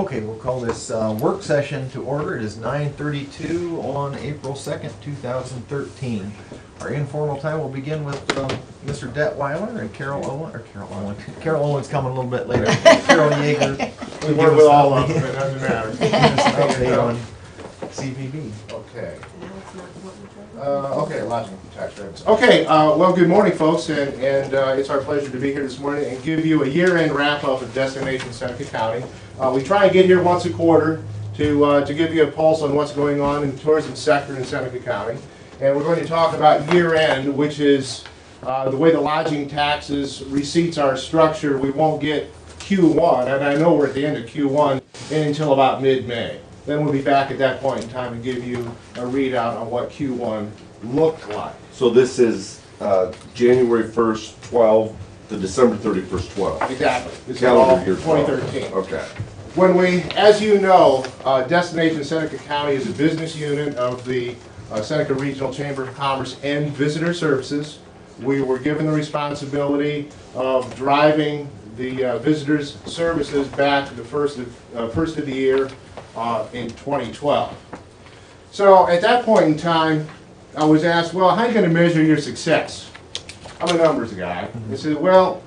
Okay, we'll call this work session to order. It is 9:32 on April 2nd, 2013. Our informal time will begin with Mr. Detweiler and Carol Owen. Carol Owen's coming a little bit later. Carol Yeager. We work with all of them, it doesn't matter. Update on CVB. Okay. Okay, lodging tax revenues. Okay, well, good morning, folks, and it's our pleasure to be here this morning and give you a year-end wrap-up of Destination Seneca County. We try and get here once a quarter to give you a pulse on what's going on in the tourism sector in Seneca County. And we're going to talk about year-end, which is the way the lodging taxes receipts are structured. We won't get Q1, and I know we're at the end of Q1 until about mid-May. Then we'll be back at that point in time and give you a readout on what Q1 looked like. So this is January 1st, 12 to December 31st, 12. Exactly. This is all Calendar year 12. 2013. Okay. When we, as you know, Destination Seneca County is a business unit of the Seneca Regional Chamber of Commerce and Visitor Services. We were given the responsibility of driving the visitors' services back to the first of the year in 2012. So at that point in time, I was asked, well, how are you going to measure your success? I'm a numbers guy. I said, well,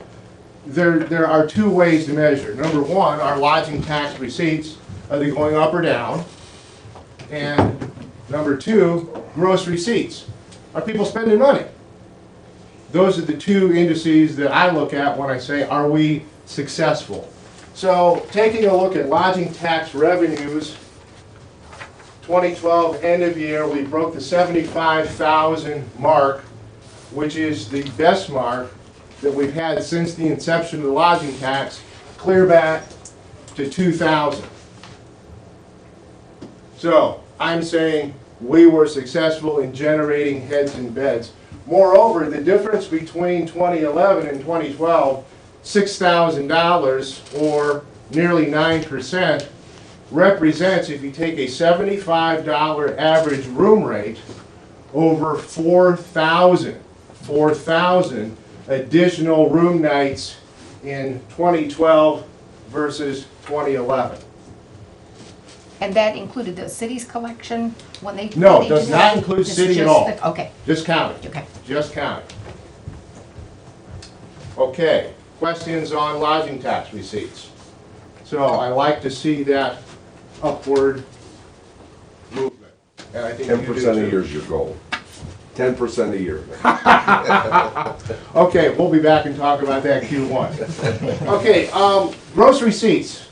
there are two ways to measure. Number one, our lodging tax receipts, are they going up or down? And number two, gross receipts. Are people spending money? Those are the two indices that I look at when I say, are we successful? So taking a look at lodging tax revenues, 2012 end of year, we broke the 75,000 mark, which is the best mark that we've had since the inception of the lodging tax, clear back to 2000. So I'm saying we were successful in generating heads and beds. Moreover, the difference between 2011 and 2012, $6,000 or nearly 9%, represents, if you take a $75 average room rate, over 4,000 additional room nights in 2012 versus 2011. And that included the city's collection when they? No, when it they does do not that? include This is city at just all. Okay, Just county. okay. Just county. Okay, questions on lodging tax receipts? So I like to see that upward movement. And I think you do 10% a too. year is your goal. 10% a year. Okay, we'll be back and talk about that Q1. Okay, gross receipts.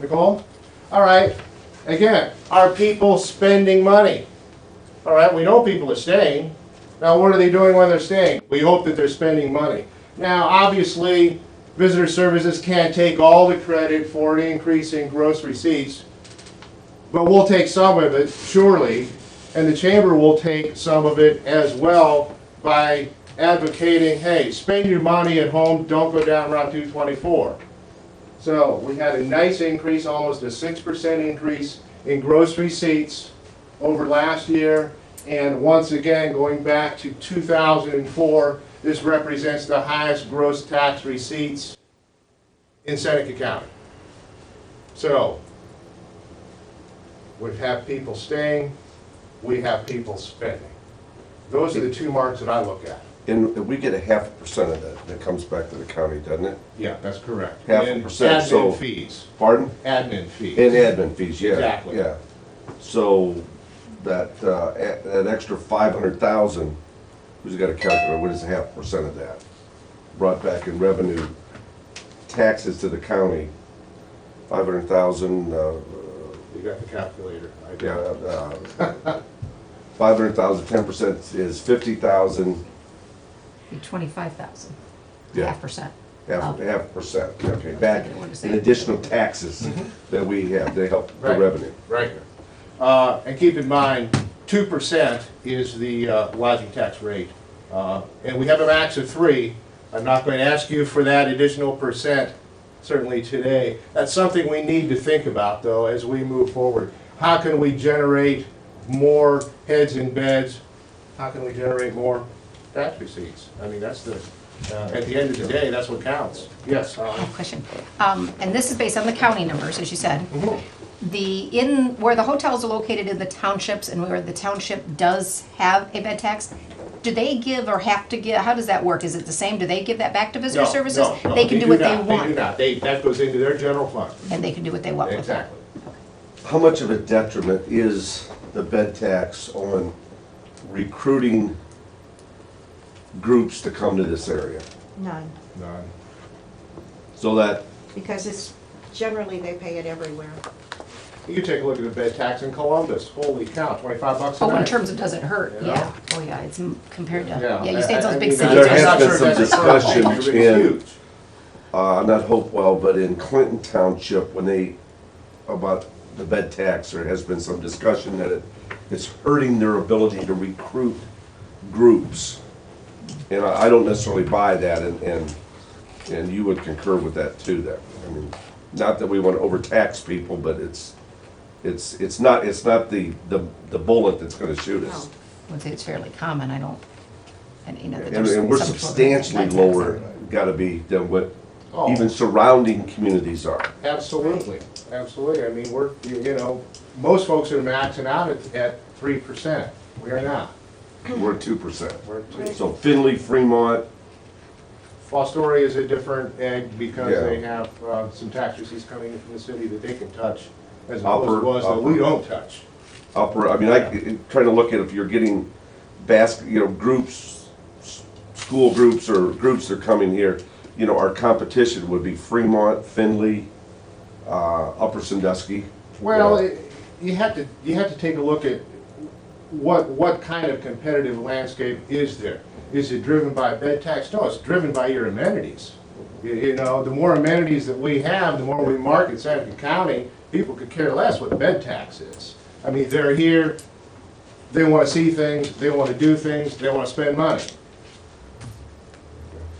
Nicole? All right. Again, are people spending money? All right, we know people are staying. Now, what are they doing when they're staying? We hope that they're spending money. Now, obviously, visitor services can't take all the credit for an increase in gross receipts, but we'll take some of it, surely, and the chamber will take some of it as well by advocating, hey, spend your money at home, don't go down Route 224. So we had a nice increase, almost a 6% increase in gross receipts over last year. And once again, going back to 2004, this represents the highest gross tax receipts in Seneca County. So we have people staying, we have people spending. Those are the two marks that I look at. And we get a 0.5% of that comes back to the county, doesn't it? Yeah, that's correct. 0.5%, And so- admin fees. Pardon? Admin fees. And admin fees, yeah. Exactly. Yeah. So that extra 500,000, who's got a calculator, what is 0.5% of that? Brought back in revenue, taxes to the county, 500,000, You got the calculator. I do. yeah, 500,000, 10% is 50,000, Be 25,000, Yeah. 0.5%. half, Oh. 0.5%, okay, back I wanted to say in it. additional taxes that we have, they help the Right. revenue. Right. And keep in mind, 2% is the lodging tax rate. And we have a max of 3. I'm not going to ask you for that additional percent, certainly today. That's something we need to think about, though, as we move forward. How can we generate more heads and beds? How can we generate more tax receipts? I mean, that's At the end of the day, that's what counts. Yes, Question. And this is based on the county numbers, as you said. mhm. Where the hotels are located in the townships and where the township does have a bed tax, do they give or have to give, how does that work? Is it the same? Do they give that back to visitor No, services? no, They can do what they not. want. They do not. That goes into their general fund. And they can do what they want with that. Exactly. How much of a detriment is the bed tax on recruiting groups to come to this area? None, None. So that, because it's, generally they pay it everywhere. You can take a look at the bed tax in Columbus. Holy cow, 25 bucks a night. Oh, in terms of does it hurt? Yeah. Yeah. Oh, yeah, it's compared to, Yeah. yeah, you say it's those big I mean, cities. There I'm has not been sure some that's a problem. discussion It's in- huge. not Hopewell, but in Clinton Township, about the bed tax, there has been some discussion that it's hurting their ability to recruit groups. And I don't necessarily buy that, and you would concur with that too, that, I mean, not that we want to overtax people, but it's not the bullet that's gonna shoot us. I would say it's fairly common, I don't, and you know. that And there's we're some sort of substantially bed tax lower, there. gotta be, than what Oh. even surrounding communities are. Absolutely, absolutely. I mean, most folks are maxing out at 3%. We are not. We're 2%. We're So Findlay, Fremont, Fostoria is a different egg because Yeah. they have some tax receipts coming in from the city that they can touch, as Upper- opposed to us that we don't touch. upper, I mean, trying to look at if you're getting groups, school groups or groups that are coming here, our competition would be Fremont, Findlay, Upper Sandusky. Well, Yeah. you have to take a look at what kind of competitive landscape is there? Is it driven by bed tax? No, it's driven by your amenities. The more amenities that we have, the more we market Seneca County, people could care less what bed tax is. I mean, they're here, they want to see things, they want to do things, they want to spend money.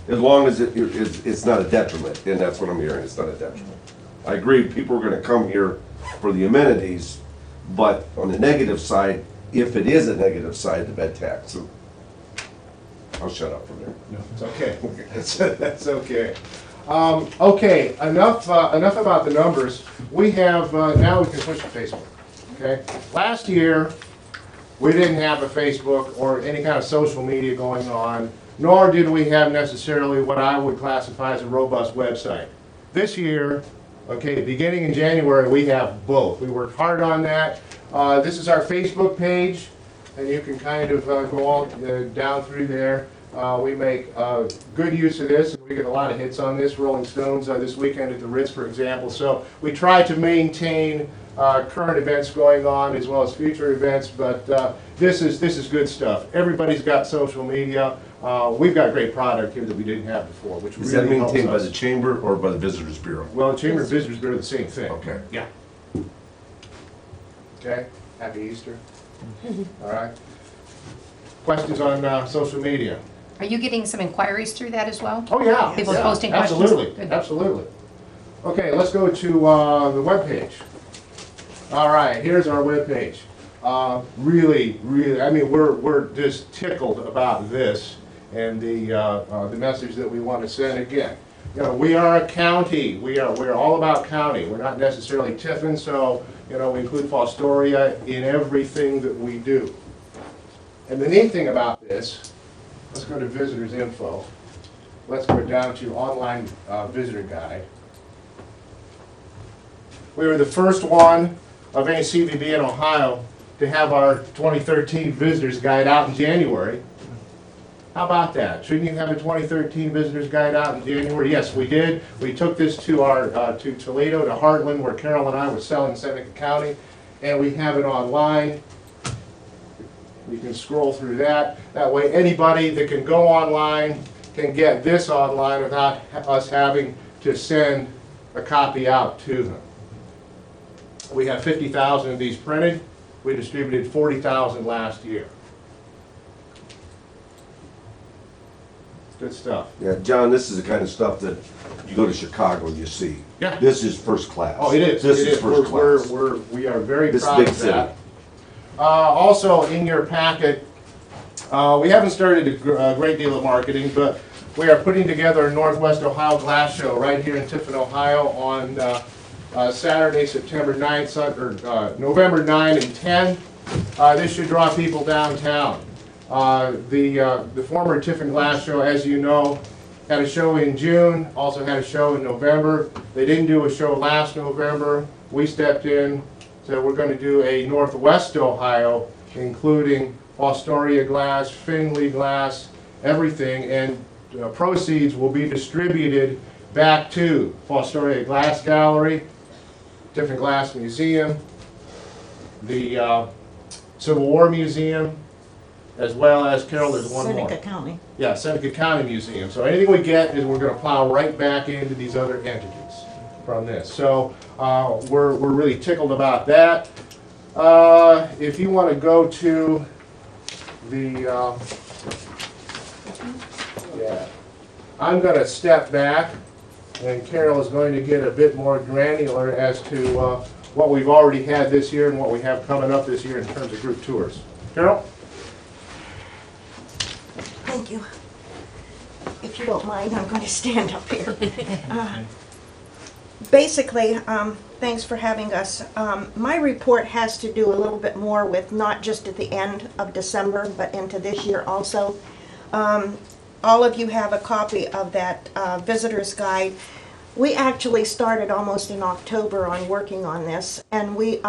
As long as it's not a detriment, and that's what I'm hearing, it's not a detriment. I agree, people are gonna come here for the amenities, but on the negative side, if it is a negative side, the bed tax, so I'll shut up from there. No, it's okay. That's okay. Okay, enough about the numbers. We have, now we can switch to Facebook, okay? Last year, we didn't have a Facebook or any kind of social media going on, nor did we have necessarily what I would classify as a robust website. This year, okay, beginning in January, we have both. We worked hard on that. This is our Facebook page, and you can kind of go all down through there. We make good use of this, and we get a lot of hits on this. Rolling Stones this weekend at the Ritz, for example. So we try to maintain current events going on as well as future events, but this is good stuff. Everybody's got social media. We've got great product here that we didn't have before, which Is really that helps maintained by us. the chamber or by the Visitors Bureau? Well, the Chamber of Visitors Bureau, the same thing. Okay. Yeah. Okay, happy Easter. All right. Questions on social media? Are you getting some inquiries through that as well? Oh, yeah. People yeah, posting questions? Absolutely, Good. absolutely. Okay, let's go to the webpage. All right, here's our webpage. Really, I mean, we're just tickled about this and the message that we want to send again. We are a county. We're all about county. We're not necessarily Tiffin, so we include Fostoria in everything that we do. And the neat thing about this, let's go to visitors info. Let's go down to online visitor guide. We were the first one of any CVB in Ohio to have our 2013 visitors guide out in January. How about that? Shouldn't you have a 2013 visitors guide out in January? Yes, we did. We took this to our to Toledo, to Heartland, where Carol and I were selling Seneca County, and we have it online. You can scroll through that. That way, anybody that can go online can get this online without us having to send a copy out to them. We have 50,000 of these printed. We distributed 40,000 last year. Good stuff. Yeah, John, this is the kind of stuff that you go to Chicago, you see. Yeah. This is first class. Oh, it is. This It is first class. We are very This proud big of that. city. Also, in your packet, we haven't started a great deal of marketing, but we are putting together a Northwest Ohio Glass Show right here in Tiffin, Ohio on Saturday, September 9th, November 9 and 10. This should draw people downtown. The former Tiffin Glass Show, as you know, had a show in June, also had a show in November. They didn't do a show last November. We stepped in, so we're going to do a Northwest Ohio, including Fostoria glass, Finley glass, everything, and proceeds will be distributed back to Fostoria Glass Gallery, Tiffin Glass Museum, the Civil War Museum, as well as, Carol, there's one more. Seneca County. Yeah, Seneca County Museum. So anything we get is we're going to plow right back into these other entities from this. So we're really tickled about that. If you want to go to the, yeah, I'm going to step back, and Carol is going to get a bit more granular as to what we've already had this year and what we have coming up this year in terms of group tours. Carol? Thank you. If you don't mind, I'm going to stand up here. Basically, thanks for having us. My report has to do a little bit more with not just at the end of December, but into this year also. All of you have a copy of that visitor's guide. We actually started almost in October on working on this, and we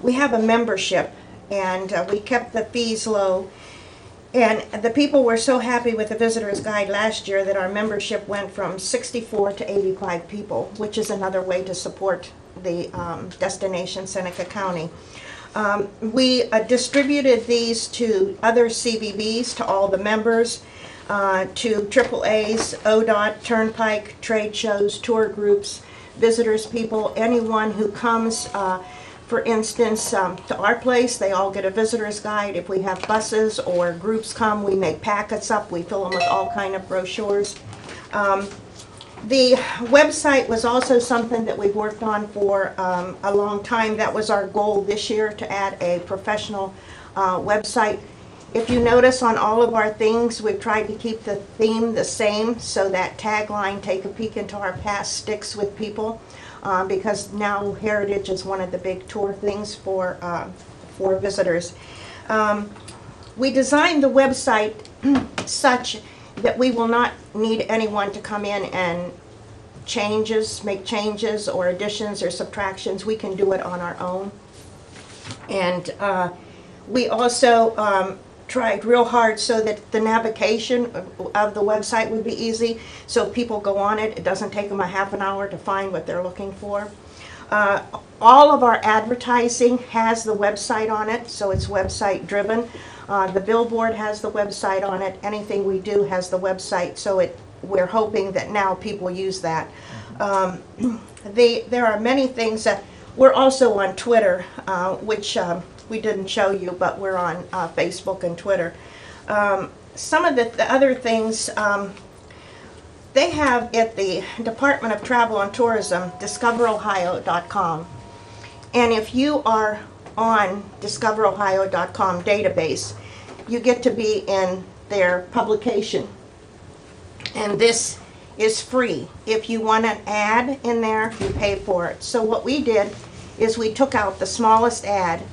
we have a membership, and we kept the fees low. And the people were so happy with the visitor's guide last year that our membership went from 64 to 85 people, which is another way to support the destination Seneca County. We distributed these to other CVBs, to all the members, to AAAs, ODOT, Turnpike, trade shows, tour groups, visitors, people, anyone who comes. For instance, to our place, they all get a visitor's guide. If we have buses or groups come, we make packets up. We fill them with all kind of brochures. The website was also something that we've worked on for a long time. That was our goal this year, to add a professional website. If you notice on all of our things, we've tried to keep the theme the same so that tagline, "Take a peek into our past," sticks with people. Because now heritage is one of the big tour things for visitors. We designed the website such that we will not need anyone to come in and make changes or additions or subtractions. We can do it on our own. And we also tried real hard so that the navigation of the website would be easy. So if people go on it, it doesn't take them a half an hour to find what they're looking for. All of our advertising has the website on it, so it's website driven. The billboard has the website on it. Anything we do has the website, so we're hoping that now people use that. There are many things that we're also on Twitter, which we didn't show you, but we're on Facebook and Twitter. Some of the other things, they have at the Department of Travel and Tourism, discoverohio.com. And if you are on discoverohio.com database, you get to be in their publication. And this is free. If you want an ad in there, you pay for it. So what we did is we took out the smallest ad,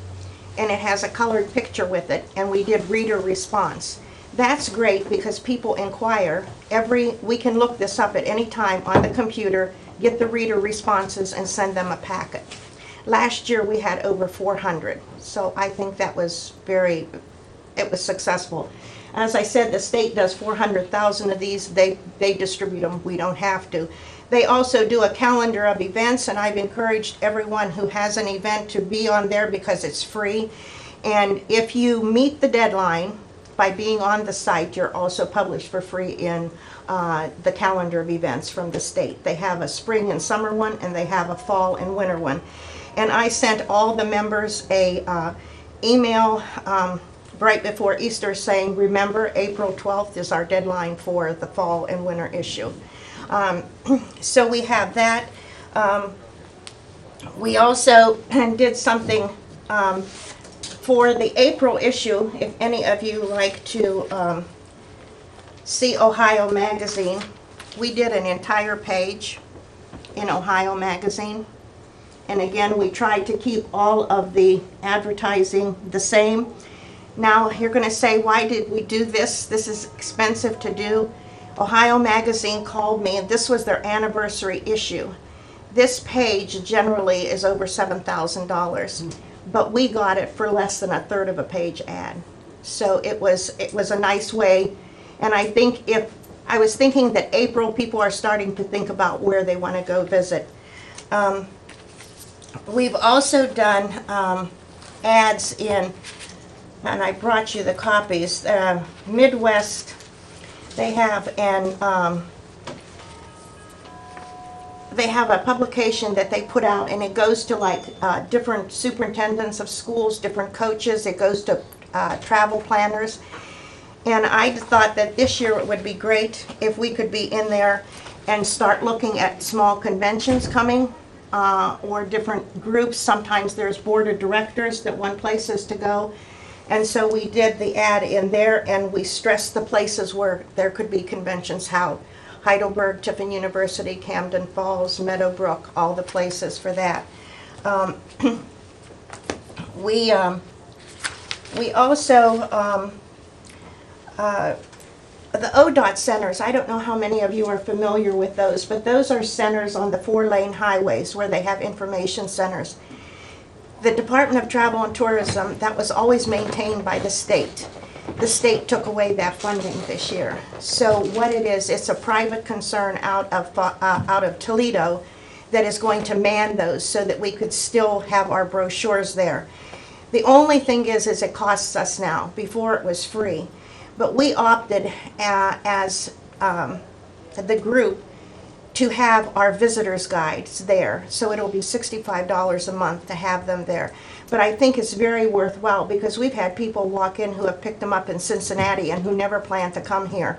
and it has a colored picture with it, and we did reader response. That's great because people inquire. We can look this up at any time on the computer, get the reader responses, and send them a packet. Last year we had over 400, so I think that was it was successful. As I said, the state does 400,000 of these. They distribute them. We don't have to. They also do a calendar of events, and I've encouraged everyone who has an event to be on there because it's free. And if you meet the deadline by being on the site, you're also published for free in the calendar of events from the state. They have a spring and summer one, and they have a fall and winter one. And I sent all the members a email right before Easter saying, remember, April 12th is our deadline for the fall and winter issue. So we have that. We also did something for the April issue. If any of you like to see Ohio Magazine. We did an entire page in Ohio Magazine. And again, we tried to keep all of the advertising the same. Now, you're going to say, why did we do this? This is expensive to do. Ohio Magazine called me, and this was their anniversary issue. This page generally is over $7,000, but we got it for less than a third of a page ad. So it was a nice way. And I think I was thinking that April, people are starting to think about where they want to go visit. We've also done ads in, and I brought you the copies, Midwest. They have they have a publication that they put out, and it goes to like different superintendents of schools, different coaches. It goes to travel planners. And I thought that this year it would be great if we could be in there and start looking at small conventions coming, or different groups. Sometimes there's board of directors that want places to go. And so we did the ad in there, and we stressed the places where there could be conventions held. Heidelberg, Tiffin University, Camden Falls, Meadowbrook, all the places for that. We also, the ODOT centers, I don't know how many of you are familiar with those, but those are centers on the 4-lane highways where they have information centers. The Department of Travel and Tourism, that was always maintained by the state. The state took away that funding this year. So what it is, it's a private concern out of Toledo that is going to man those so that we could still have our brochures there. The only thing is it costs us now. Before it was free. But we opted as the group to have our visitors guides there. So it'll be $65 a month to have them there. But I think it's very worthwhile because we've had people walk in who have picked them up in Cincinnati and who never planned to come here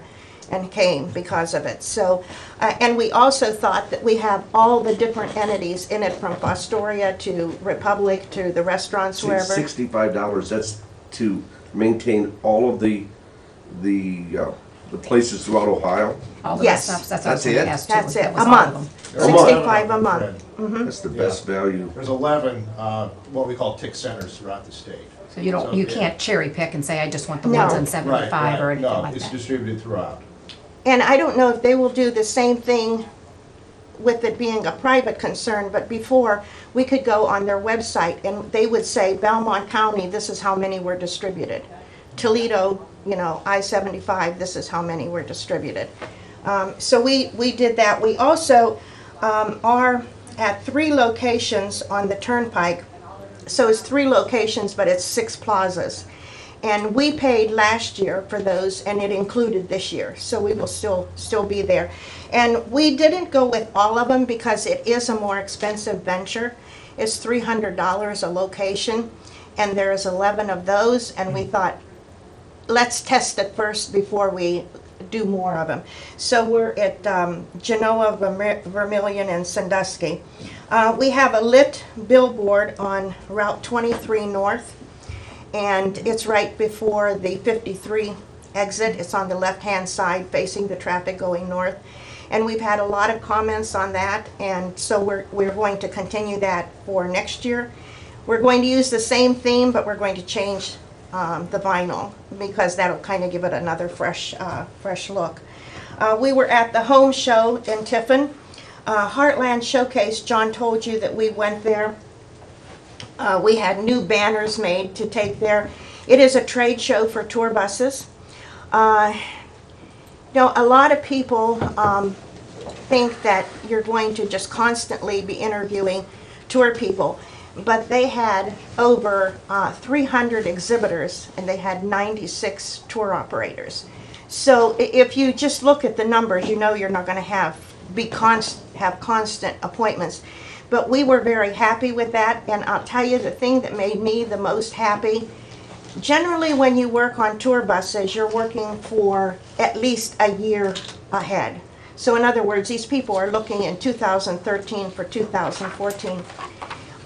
and came because of it. So, and we also thought that we have all the different entities in it, from Fostoria to Republic to the restaurants, wherever. $65, that's to maintain all of the places throughout Ohio? All the Yes. rest of that's That's what I it? asked too. That's it, That was a all of month. them. A month. 65 a month. That's the best value. There's 11, what we call tick centers throughout the state. So you don't, you can't cherry pick and say, I just want the No. ones on Right, 75 or right. anything No, like it's that. distributed throughout. And I don't know if they will do the same thing with it being a private concern, but before, we could go on their website and they would say, Belmont County, this is how many were distributed. Toledo, I-75, this is how many were distributed. So we did that. We also are at 3 locations on the Turnpike. So it's 3 locations, but it's 6 plazas. And we paid last year for those, and it included this year. So we will still be there. And we didn't go with all of them because it is a more expensive venture. It's $300 a location, and there's 11 of those, and we thought, let's test it first before we do more of them. So we're at Genoa, Vermilion, and Sandusky. We have a lit billboard on Route 23 North, and it's right before the 53 exit. It's on the left-hand side facing the traffic going north. And we've had a lot of comments on that, and so we're going to continue that for next year. We're going to use the same theme, but we're going to change the vinyl because that'll kind of give it another fresh look. We were at the home show in Tiffin. Heartland Showcase, John told you that we went there. We had new banners made to take there. It is a trade show for tour buses. A lot of people think that you're going to just constantly be interviewing tour people, but they had over 300 exhibitors and they had 96 tour operators. So if you just look at the numbers, you're not going to have constant appointments. But we were very happy with that, and I'll tell you the thing that made me the most happy. Generally, when you work on tour buses, you're working for at least a year ahead. So in other words, these people are looking in 2013 for 2014.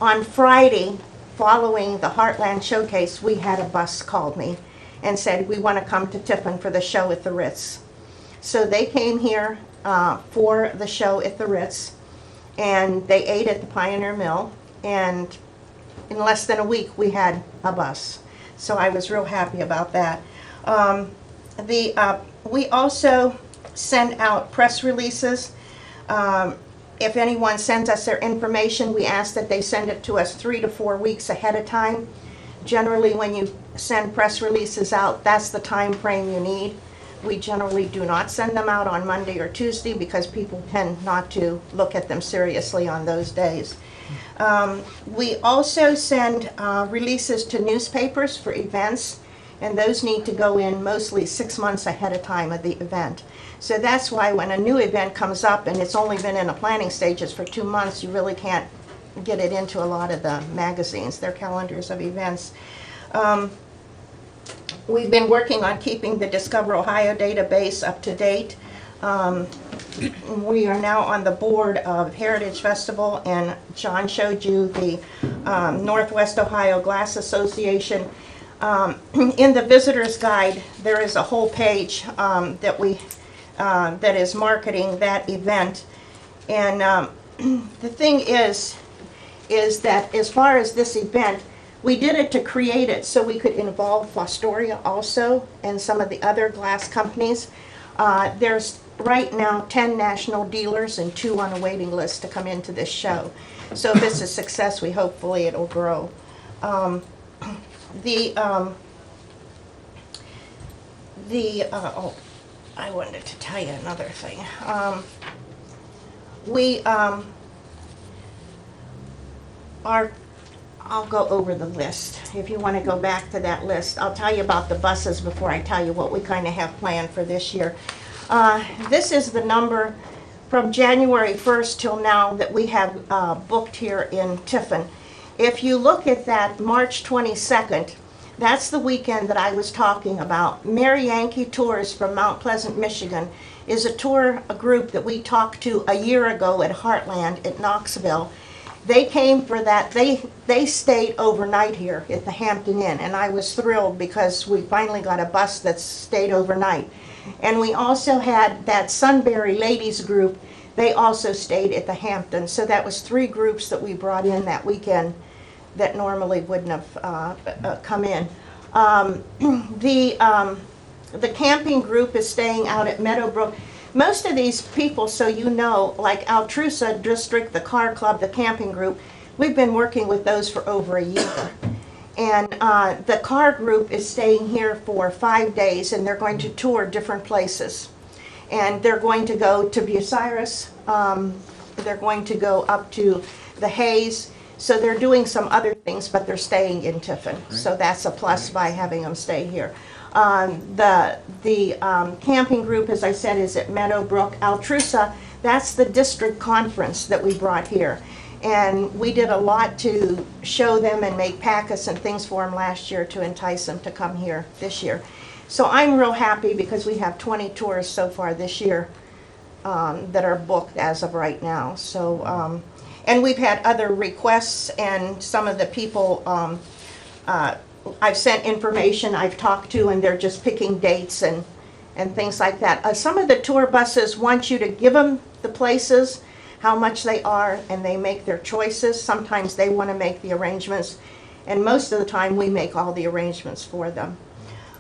On Friday, following the Heartland Showcase, we had a bus called me and said, we want to come to Tiffin for the show at the Ritz. So they came here for the show at the Ritz, and they ate at the Pioneer Mill, and in less than a week, we had a bus. So I was real happy about that. We also send out press releases. If anyone sends us their information, we ask that they send it to us 3 to 4 weeks ahead of time. Generally, when you send press releases out, that's the time frame you need. We generally do not send them out on Monday or Tuesday because people tend not to look at them seriously on those days. We also send releases to newspapers for events, and those need to go in mostly 6 months ahead of time of the event. So that's why when a new event comes up and it's only been in the planning stages for 2 months, you really can't get it into a lot of the magazines, their calendars of events. We've been working on keeping the Discover Ohio database up to date. We are now on the board of Heritage Festival, and John showed you the Northwest Ohio Glass Association. In the visitor's guide, there is a whole page that is marketing that event. And the thing is that as far as this event, we did it to create it so we could involve Fostoria also and some of the other glass companies. There's right now 10 national dealers and 2 on a waiting list to come into this show. So if it's a success, hopefully it'll grow. Oh, I wanted to tell you another thing. I'll go over the list. If you want to go back to that list, I'll tell you about the buses before I tell you what we kind of have planned for this year. This is the number from January 1st till now that we have booked here in Tiffin. If you look at that March 22nd, that's the weekend that I was talking about. Merry Yankee Tours from Mount Pleasant, Michigan is a group that we talked to a year ago at Heartland at Knoxville. They came for that. They stayed overnight here at the Hampton Inn, and I was thrilled because we finally got a bus that stayed overnight. And we also had that Sunbury Ladies group. They also stayed at the Hampton. So that was 3 groups that we brought in that weekend that normally wouldn't have come in. The camping group is staying out at Meadowbrook. Most of these people, so you know, like Altrusa District, the Car Club, the camping group, we've been working with those for over a year. And the car group is staying here for 5 days, and they're going to tour different places. And they're going to go to Bucyrus, they're going to go up to the Hayes. So they're doing some other things, but they're staying in Tiffin. So that's a plus by having them stay here. The camping group, as I said, is at Meadowbrook. Altrusa, that's the district conference that we brought here. And we did a lot to show them and make packets and things for them last year to entice them to come here this year. So I'm real happy because we have 20 tours so far this year that are booked as of right now. So, and we've had other requests, and some of the people I've sent information I've talked to, and they're just picking dates and things like that. Some of the tour buses want you to give them the places, how much they are, and they make their choices. Sometimes they want to make the arrangements, and most of the time we make all the arrangements for them.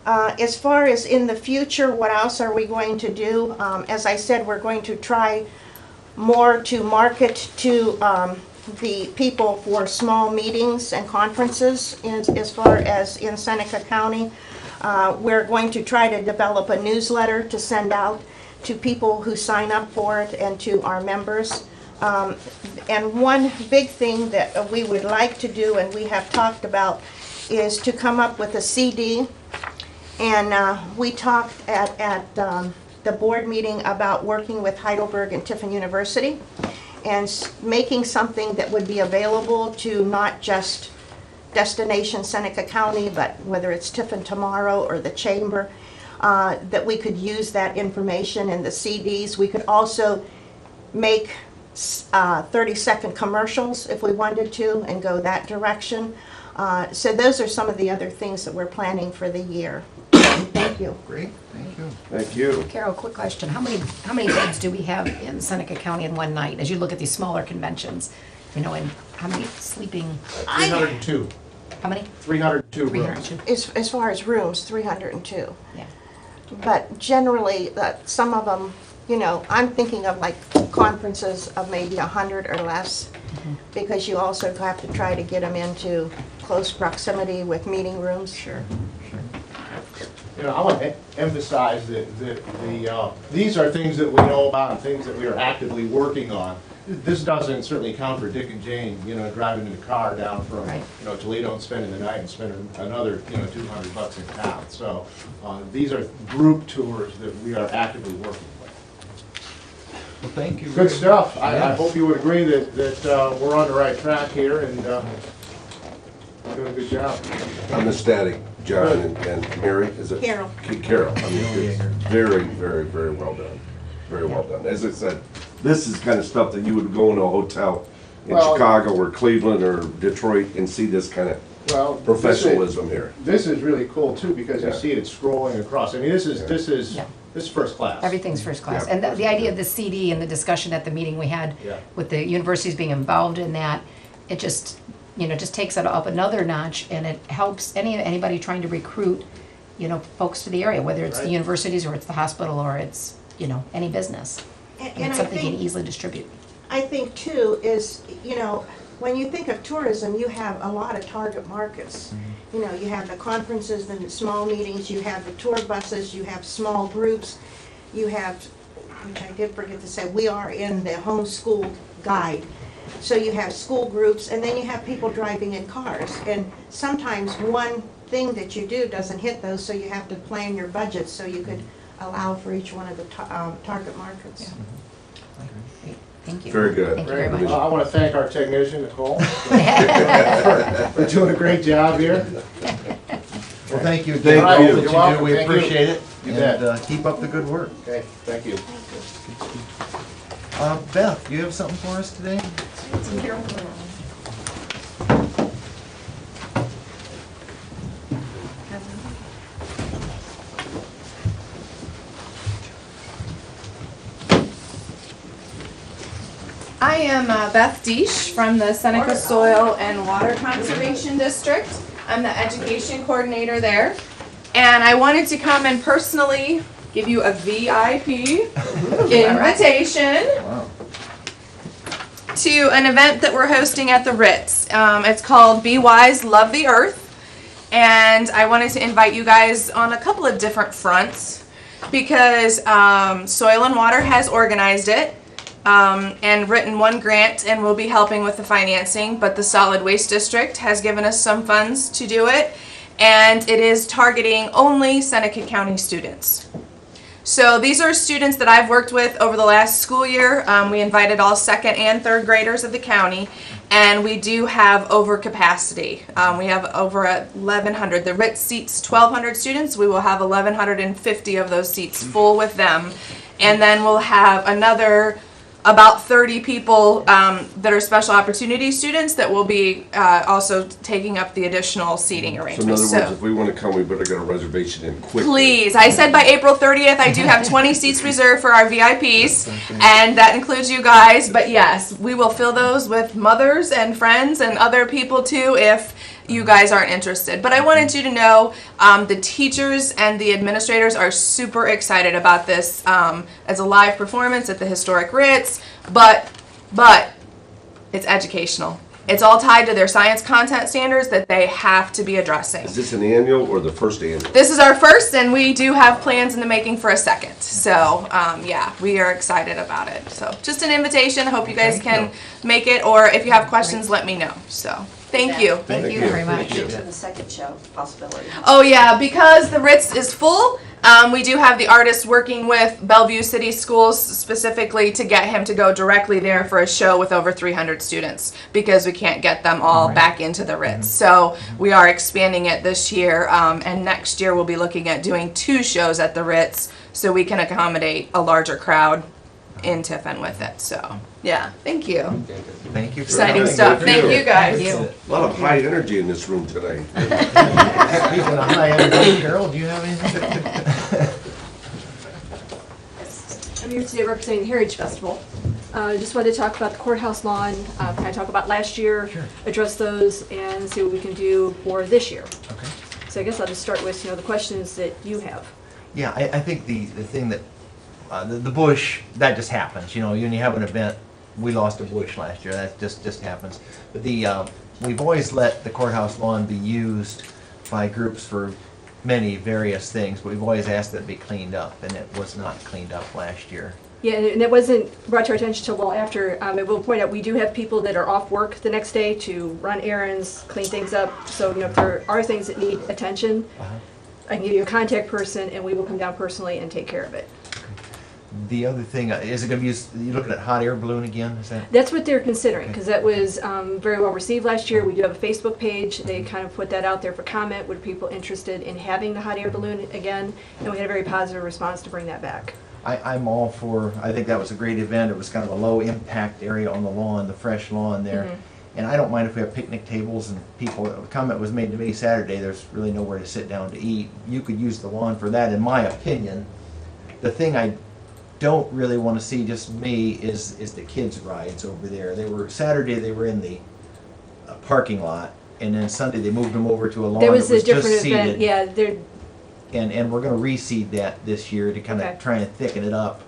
As far as in the future, what else are we going to do? As I said, we're going to try more to market to the people for small meetings and conferences as far as in Seneca County. We're going to try to develop a newsletter to send out to people who sign up for it and to our members. And one big thing that we would like to do, and we have talked about, is to come up with a CD. And we talked at the board meeting about working with Heidelberg and Tiffin University and making something that would be available to not just Destination Seneca County, but whether it's Tiffin Tomorrow or the Chamber, that we could use that information in the CDs. We could also make 30-second commercials if we wanted to and go that direction. So those are some of the other things that we're planning for the year. Thank you. you. Great, thank you. Thank you. Carol, quick question. How many beds do we have in Seneca County in one night, as you look at these smaller conventions? You know, and how many sleeping, 302. how many? 302 rooms. 302. As far as rooms, 302. Yeah. But generally, some of them, you know, I'm thinking of like conferences of maybe 100 or less, because you also have to try to get them into close proximity with meeting rooms. Sure. You know, I want to emphasize that these are things that we know about and things that we are actively working on. This doesn't certainly count for Dick and Jane, you know, driving in a car down from, Right. you know, Toledo and spending the night and spending another, you know, $200 in town. So these are group tours that we are actively working with. Well, thank you. Good stuff. I Yes. hope you would agree that we're on the right track here and doing a good job. I'm ecstatic, John and Mary, is it? Carol. Carol, I mean, it's very, very, very well done. Very well done. As I said, this is kind of stuff that you would go into a hotel in Well- Chicago or Cleveland or Detroit and see this kind of Well, professionalism here. This is really cool too, because you Yeah. see it scrolling across. I mean, this is Yeah. first class. Everything's first class. Yeah. And the idea of the CD and the discussion at the meeting we had Yeah. with the universities being involved in that, it just, you know, just takes it up another notch, and it helps anybody trying to recruit, you know, folks to the area, whether it's the Right. universities or it's the hospital or it's, you know, any business. And And it's I something you can think, easily distribute. I think too is, you know, when you think of tourism, you have a lot of target markets. You know, you have the conferences and the small meetings, you have the tour buses, you have small groups, you have, which I did forget to say, we are in the homeschool guide. So you have school groups, and then you have people driving in cars. And sometimes one thing that you do doesn't hit those, so you have to plan your budget so you could allow for each one of the target markets. Great. Thank you. Very good. Thank you very Great. much. Well, I want to thank our technician, Nicole, for doing a great job here. Well, thank you Thank again for all you. that You're you welcome. do, we Thank you. appreciate it, You and bet. keep up the good work. Okay, thank you. Beth, do you have something for us today? I am Beth Deesh from the Seneca Soil and Water Conservation District. I'm the education coordinator there. And I wanted to come and personally give you a VIP invitation Wow. to an event that we're hosting at the Ritz. It's called Be Wise, Love the Earth. And I wanted to invite you guys on a couple of different fronts because Soil and Water has organized it. And written one grant and we'll be helping with the financing, but the Solid Waste District has given us some funds to do it, and it is targeting only Seneca County students. So these are students that I've worked with over the last school year. We invited all second and third graders of the county, and we do have overcapacity. We have over 1,100. The Ritz seats 1,200 students. We will have 1,150 of those seats full with them, and then we'll have another about 30 people that are special opportunity students that will be also taking up the additional seating So in arrangements. other words, if we want to come, we better get a reservation in quickly. Please, I said by April 30th, I do have 20 seats reserved for our VIPs, and that includes you guys. But yes, we will fill those with mothers and friends and other people too if you guys aren't interested. But I wanted you to know the teachers and the administrators are super excited about this as a live performance at the historic Ritz, but it's educational. It's all tied to their science content standards that they have to be addressing. Is this an annual or the first annual? This is our first, and we do have plans in the making for a second. So, yeah, we are excited about it. So, just an invitation. I hope you guys can make it, or if you have questions, let me know. So, thank you. Thank you very much. Thank you. To the second show possibility. Oh, yeah, because the Ritz is full, we do have the artist working with Bellevue City Schools specifically to get him to go directly there for a show with over 300 students because we can't get them all back into the Ritz. So we are expanding it this year, and next year we'll be looking at doing 2 shows at the Ritz so we can accommodate a larger crowd in Tiffin with it. So yeah, thank you. Thank you. for Exciting coming. stuff. Good Thank deal. you guys. A lot of high energy in this room today. Speaking of high energy, Carol, do you have anything? I'm here today representing the Heritage Festival. Just wanted to talk about the courthouse lawn, kind of talk about last year, Sure. address those, and see what we can do for this year. Okay. So I guess I'll just start with, the questions that you have. Yeah, I think the thing that, the bush, that just happens, when you have an event, we lost a bush last year, that just happens. But we've always let the courthouse lawn be used by groups for many various things, but we've always asked that it be cleaned up, and it was not cleaned up last year. Yeah, and it wasn't brought to our attention until well after. I will point out, we do have people that are off work the next day to run errands, clean things up. So, if there are things that need attention, I can give you a contact person, and we will come down personally and take care of it. The other thing, is it gonna be used, you looking at hot air balloon again, is that? That's what they're considering, because that was very well received last year. We do have a Facebook page. They kind of put that out there for comment. Were people interested in having the hot air balloon again? And we had a very positive response to bring that back. I'm all for, I think that was a great event. It was kind of a low impact area on the lawn, the fresh lawn there. And I don't mind if we have picnic tables and people, a comment was made to me Saturday, there's really nowhere to sit down to eat. You could use the lawn for that, in my opinion. The thing I don't really want to see, just me, is the kids' rides over there. Saturday they were in the parking lot, and then Sunday they moved them over to a lawn There that was a was different just event, seated. yeah, there, And we're gonna reseed that this year to kind Okay. of try and thicken it up.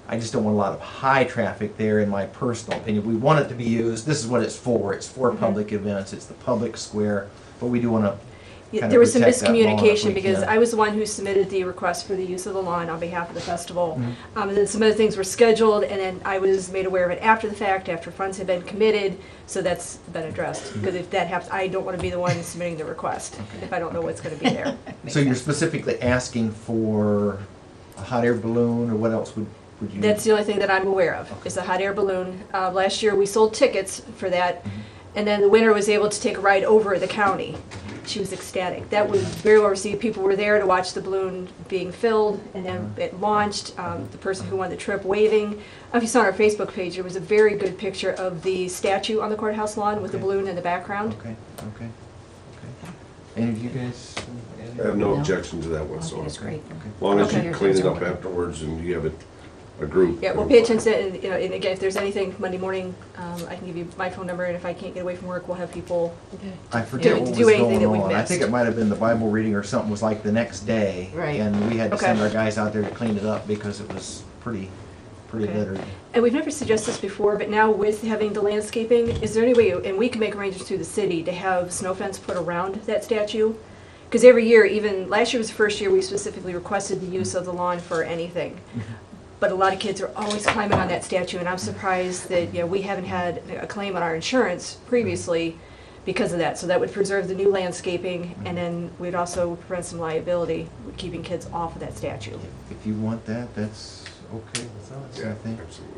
I just don't want a lot of high traffic there, in my personal opinion. We want it to be used, this is what it's for public events, it's the public square, but we do wanna kind of there was some protect that lawn if miscommunication we because can. I was the one who submitted the request for the use of the lawn on behalf of the festival. Mm-hmm. And then some other things were scheduled, and then I was made aware of it after the fact, after funds had been committed, so that's been addressed. Mm-hmm. Because if that happens, I don't want to be the one submitting the request, if I don't know what's going to be there. So you're specifically asking for a hot air balloon, or what else would you? That's the only thing that I'm aware of, is the hot air balloon. Last year, we sold tickets for that, and then the winner was able to take a ride over the county. She was ecstatic. That was very well received. People were there to watch the balloon being filled, and then it launched. The person who won the trip waving. If you saw on our Facebook page, there was a very good picture of the statue on the courthouse lawn with the Okay. balloon in the background. Okay. Any of you guys? I have no No. objection to that I think whatsoever. it's great. As long as Okay. you clean it up afterwards and you have a group. Yeah, we'll pay attention to it, and again, if there's anything Monday morning, I can give you my phone number, and if I can't get away from work, we'll have people. I forget Do- what do was anything that going we on. I think missed. it might have been the Bible reading or something was like the next day. Right. And we had to Okay. send our guys out there to clean it up because it was pretty Okay. littered. And we've never suggested this before, but now with having the landscaping, is there any way, and we can make arrangements through the city to have snow fence put around that statue? Because every year, even last year was the first year we specifically requested the use of the lawn for anything. But a lot of kids are always climbing on that statue, and I'm surprised that, we haven't had a claim on our insurance previously because of that. So that would preserve the new landscaping, and then we'd also prevent some liability with keeping kids off of that statue. If you want that, that's okay with us, Yeah, I think. absolutely.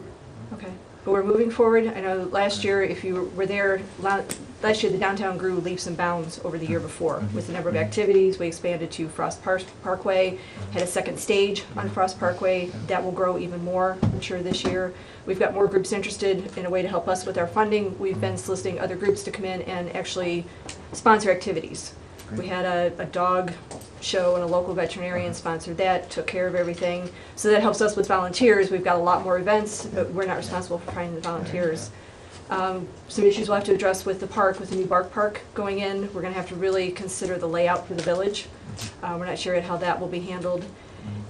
Okay, but we're moving forward. I know last year, if you were there, last year the downtown grew leaps and bounds over the year before with the number of activities. We expanded to Frost Parkway, had a second stage on Frost Parkway. That will grow even more, I'm sure, this year. We've got more groups interested in a way to help us with our funding. We've been soliciting other groups to come in and actually sponsor activities. We had a dog show and a local veterinarian sponsored that, took care of everything. So that helps us with volunteers. We've got a lot more events, but we're not responsible for finding the volunteers. Some issues we'll have to address with the park, with the new Bark Park going in. We're gonna have to really consider the layout for the village. We're not sure yet how that will be handled.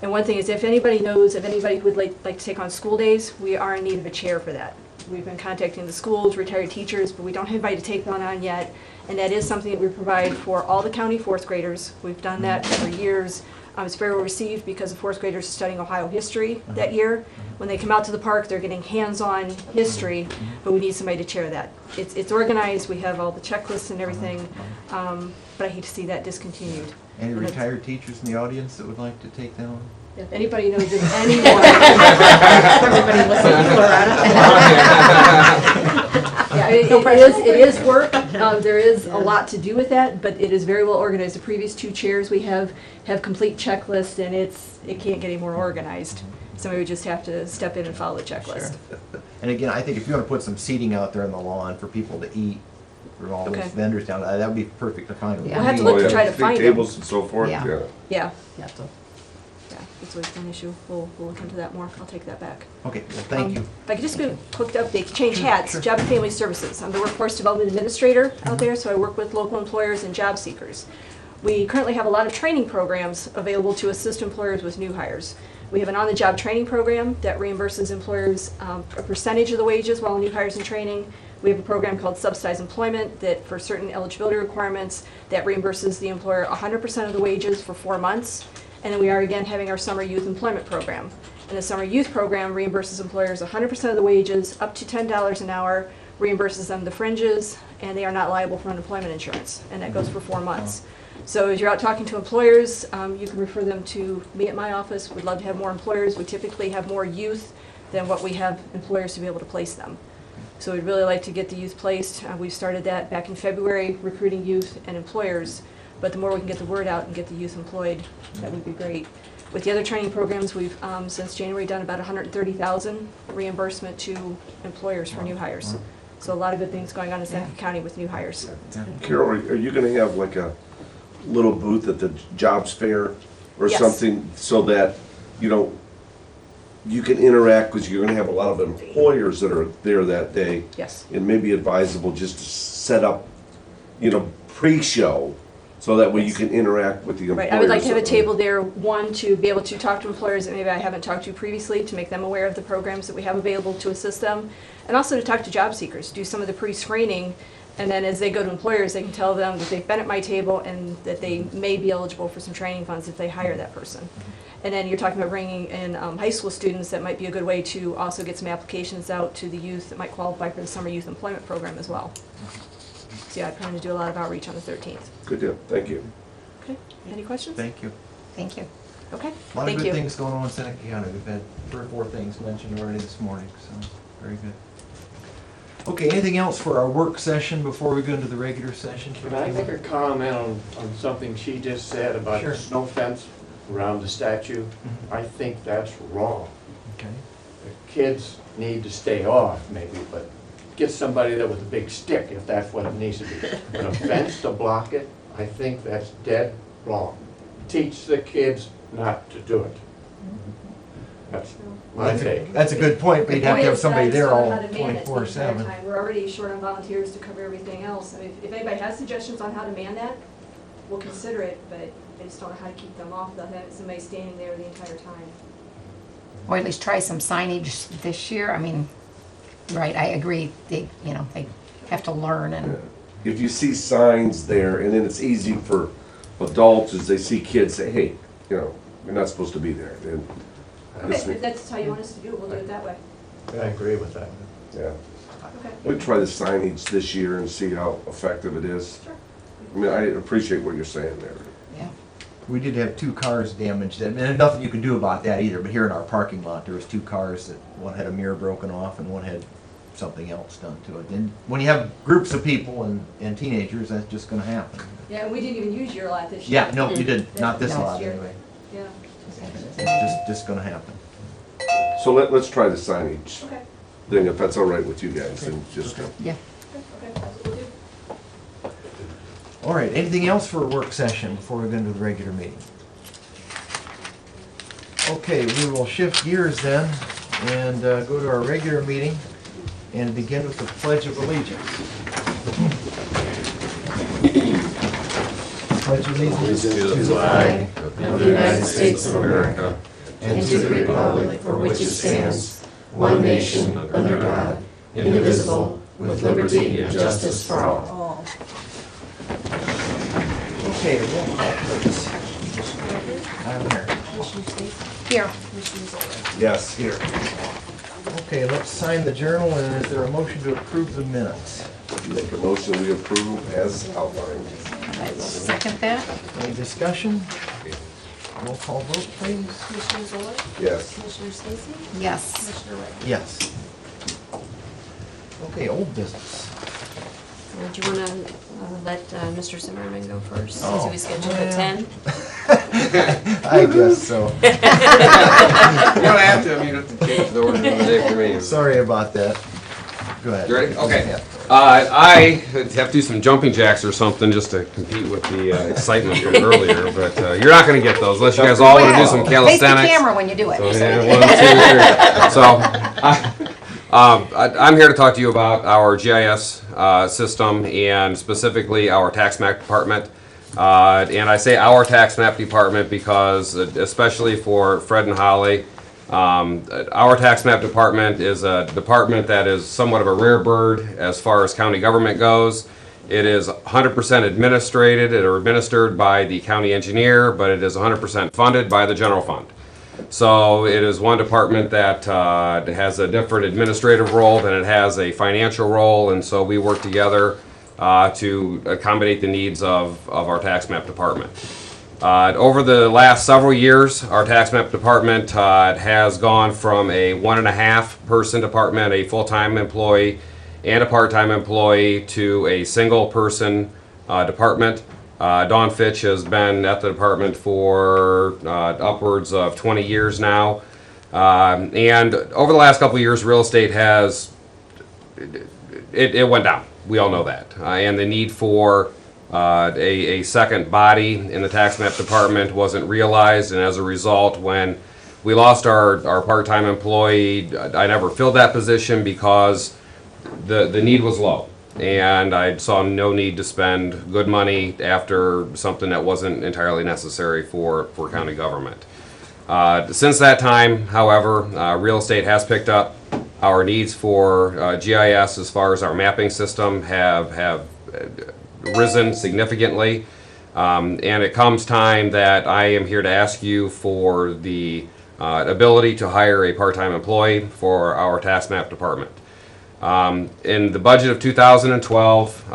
And one thing is, if anybody knows of anybody who would like to take on school days, we are in need of a chair for that. We've been contacting the schools, retired teachers, but we don't have anybody to take one on yet. And that is something that we provide for all the county fourth graders. We've done that for years. It's very well received because the fourth graders are studying Ohio history that year. When they come out to the park, they're getting hands-on history, but we need somebody to chair that. It's organized, we have all the checklists and everything, but I hate to see that discontinued. Any retired teachers in the audience that would like to take that on? If anybody knows of anyone. Everybody listening to Yeah, it is work. There is a lot to do with that, but it is very well organized. The previous two chairs we have complete checklists, and it can't get any more organized. Somebody would just have to step in and follow the checklist. And again, I think if you wanna put some seating out there on the lawn for people to eat, for all those Okay. vendors down there, that would be perfect to find. Yeah. We'll have to Oh, look to yeah, try to big find them. tables and so forth, Yeah. yeah. Yeah, Yeah, so- yeah, it's always been an issue. We'll look into that more. I'll take that back. Okay, well, thank you. If I could just go quick update, change hats, Job and Family Services. I'm the Workforce Development Administrator out there, so I work with local employers and job seekers. We currently have a lot of training programs available to assist employers with new hires. We have an on-the-job training program that reimburses employers a percentage of the wages while new hires in training. We have a program called Subsidized Employment that for certain eligibility requirements that reimburses the employer 100% of the wages for 4 months. And then we are again having our Summer Youth Employment Program. And the Summer Youth Program reimburses employers 100% of the wages, up to $10 an hour, reimburses them the fringes, and they are not liable for unemployment insurance. And that goes for 4 months. So as you're out talking to employers, you can refer them to me at my office. We'd love to have more employers. We typically have more youth than what we have employers to be able to place them. So we'd really like to get the youth placed. We started that back in February, recruiting youth and employers. But the more we can get the word out and get the youth employed, that would be great. With the other training programs, we've since January done about $130,000 reimbursement to employers for new hires. So a lot of good things going on in Seneca County with new hires. Carol, are you gonna have like a little booth at the jobs fair or Yes. something so that, you know, you can interact, because you're gonna have a lot of employers that are there that day? Yes. It may be advisable just to set up, you know, pre-show, so that way you can interact with the employers. Right, I would like to have a table there, one, to be able to talk to employers that maybe I haven't talked to previously, to make them aware of the programs that we have available to assist them, and also to talk to job seekers, do some of the pre-screening, and then as they go to employers, they can tell them that they've been at my table and that they may be eligible for some training funds if they hire that person. And then you're talking about bringing in high school students. That might be a good way to also get some applications out to the youth that might qualify for the Summer Youth Employment Program as well. So yeah, I plan to do a lot of outreach on the 13th. Good deal, thank you. Okay, any questions? Thank you. Thank you. Okay, A lot of thank good you. things going on in Seneca County. We've had 3 or 4 things mentioned already this morning, so very good. Okay, anything else for our work session before we go into the regular session? Can I make a comment on something she just said about Sure. the snow fence around the statue? I think that's wrong. Okay. The kids need to stay off maybe, but get somebody there with a big stick if that's what it needs to be. But a fence to block it, I think that's dead wrong. Teach the kids not to do it. That's my take. That's a good point, but you'd have to have somebody there all 24/7. We're already short on volunteers to cover everything else. I mean, if anybody has suggestions on how to man that, we'll consider it, but I just don't know how to keep them off without having somebody standing there the entire time. Or at least try some signage this year. I mean, right, I agree. They have to learn and, If you see signs there, and then it's easy for adults, as they see kids, say, hey, you know, you're not supposed to be there. And this- Okay, if that's how you want us to do it, we'll do it that way. I agree with that. Yeah, Okay. we'll try the signage this year and see how effective it is. Sure. I mean, I appreciate what you're saying there. yeah. We did have 2 cars damaged, and nothing you can do about that either, but here in our parking lot, there was 2 cars that, one had a mirror broken off and one had something else done to it. And when you have groups of people and teenagers, that's just gonna happen. Yeah, and we didn't even use your lot this year. Yeah, no, you didn't, not this No. lot anyway. Yeah, It's just gonna happen. So let's try the signage okay, thing, if that's all right with you guys, and just, Yeah. okay, that's what we'll do. All right, anything else for a work session before we go into the regular meeting? Okay, we will shift gears then and go to our regular meeting and begin with the Pledge of Allegiance. Pledge allegiance to the flag of the United States of America and to the republic for which it stands, one nation, under God, indivisible, with liberty and justice for all. Okay, roll call please. I'm here. Here. yes, here. Okay, let's sign the journal, and is there a motion to approve the minutes? Make a motion, we approve as outlined. I will second that. Any discussion? Roll call vote, please. Commissioner Zoller? Yes. Commissioner Stacy? Yes. Commissioner White? Yes. Okay, old business. Do you want to let Mr. Zimmerman go first, since Oh, he was scheduled yeah. at 10? I guess so. You don't have to, I mean, you don't have to change the order of the day for me. Sorry about that. Go ahead. You ready? Okay. Yeah. I have to do some jumping jacks or something just to compete with the excitement from earlier, but you're not going to get those unless you guys all want to do some Face the calisthenics. camera when you do it. So, yeah, 1, 2, 3. So, I'm here to talk to you about our GIS system and specifically our tax map department. And I say our tax map department because, especially for Fred and Holly, our tax map department is a department that is somewhat of a rare bird as far as county government goes. It is 100% administered by the county engineer, but it is 100% funded by the general fund. So it is one department that has a different administrative role than it has a financial role, and so we work together to accommodate the needs of our tax map department. Over the last several years, our tax map department has gone from a 1.5 person department, a full-time employee and a part-time employee, to a single person department. Dawn Fitch has been at the department for upwards of 20 years now. And over the last couple of years, real estate has, it went down. We all know that. And the need for a second body in the tax map department wasn't realized, and as a result, when we lost our part-time employee, I never filled that position because the need was low, and I saw no need to spend good money after something that wasn't entirely necessary for county government. Since that time, however, real estate has picked up. Our needs for GIS as far as our mapping system have risen significantly, and it comes time that I am here to ask you for the ability to hire a part-time employee for our tax map department. In the budget of 2012,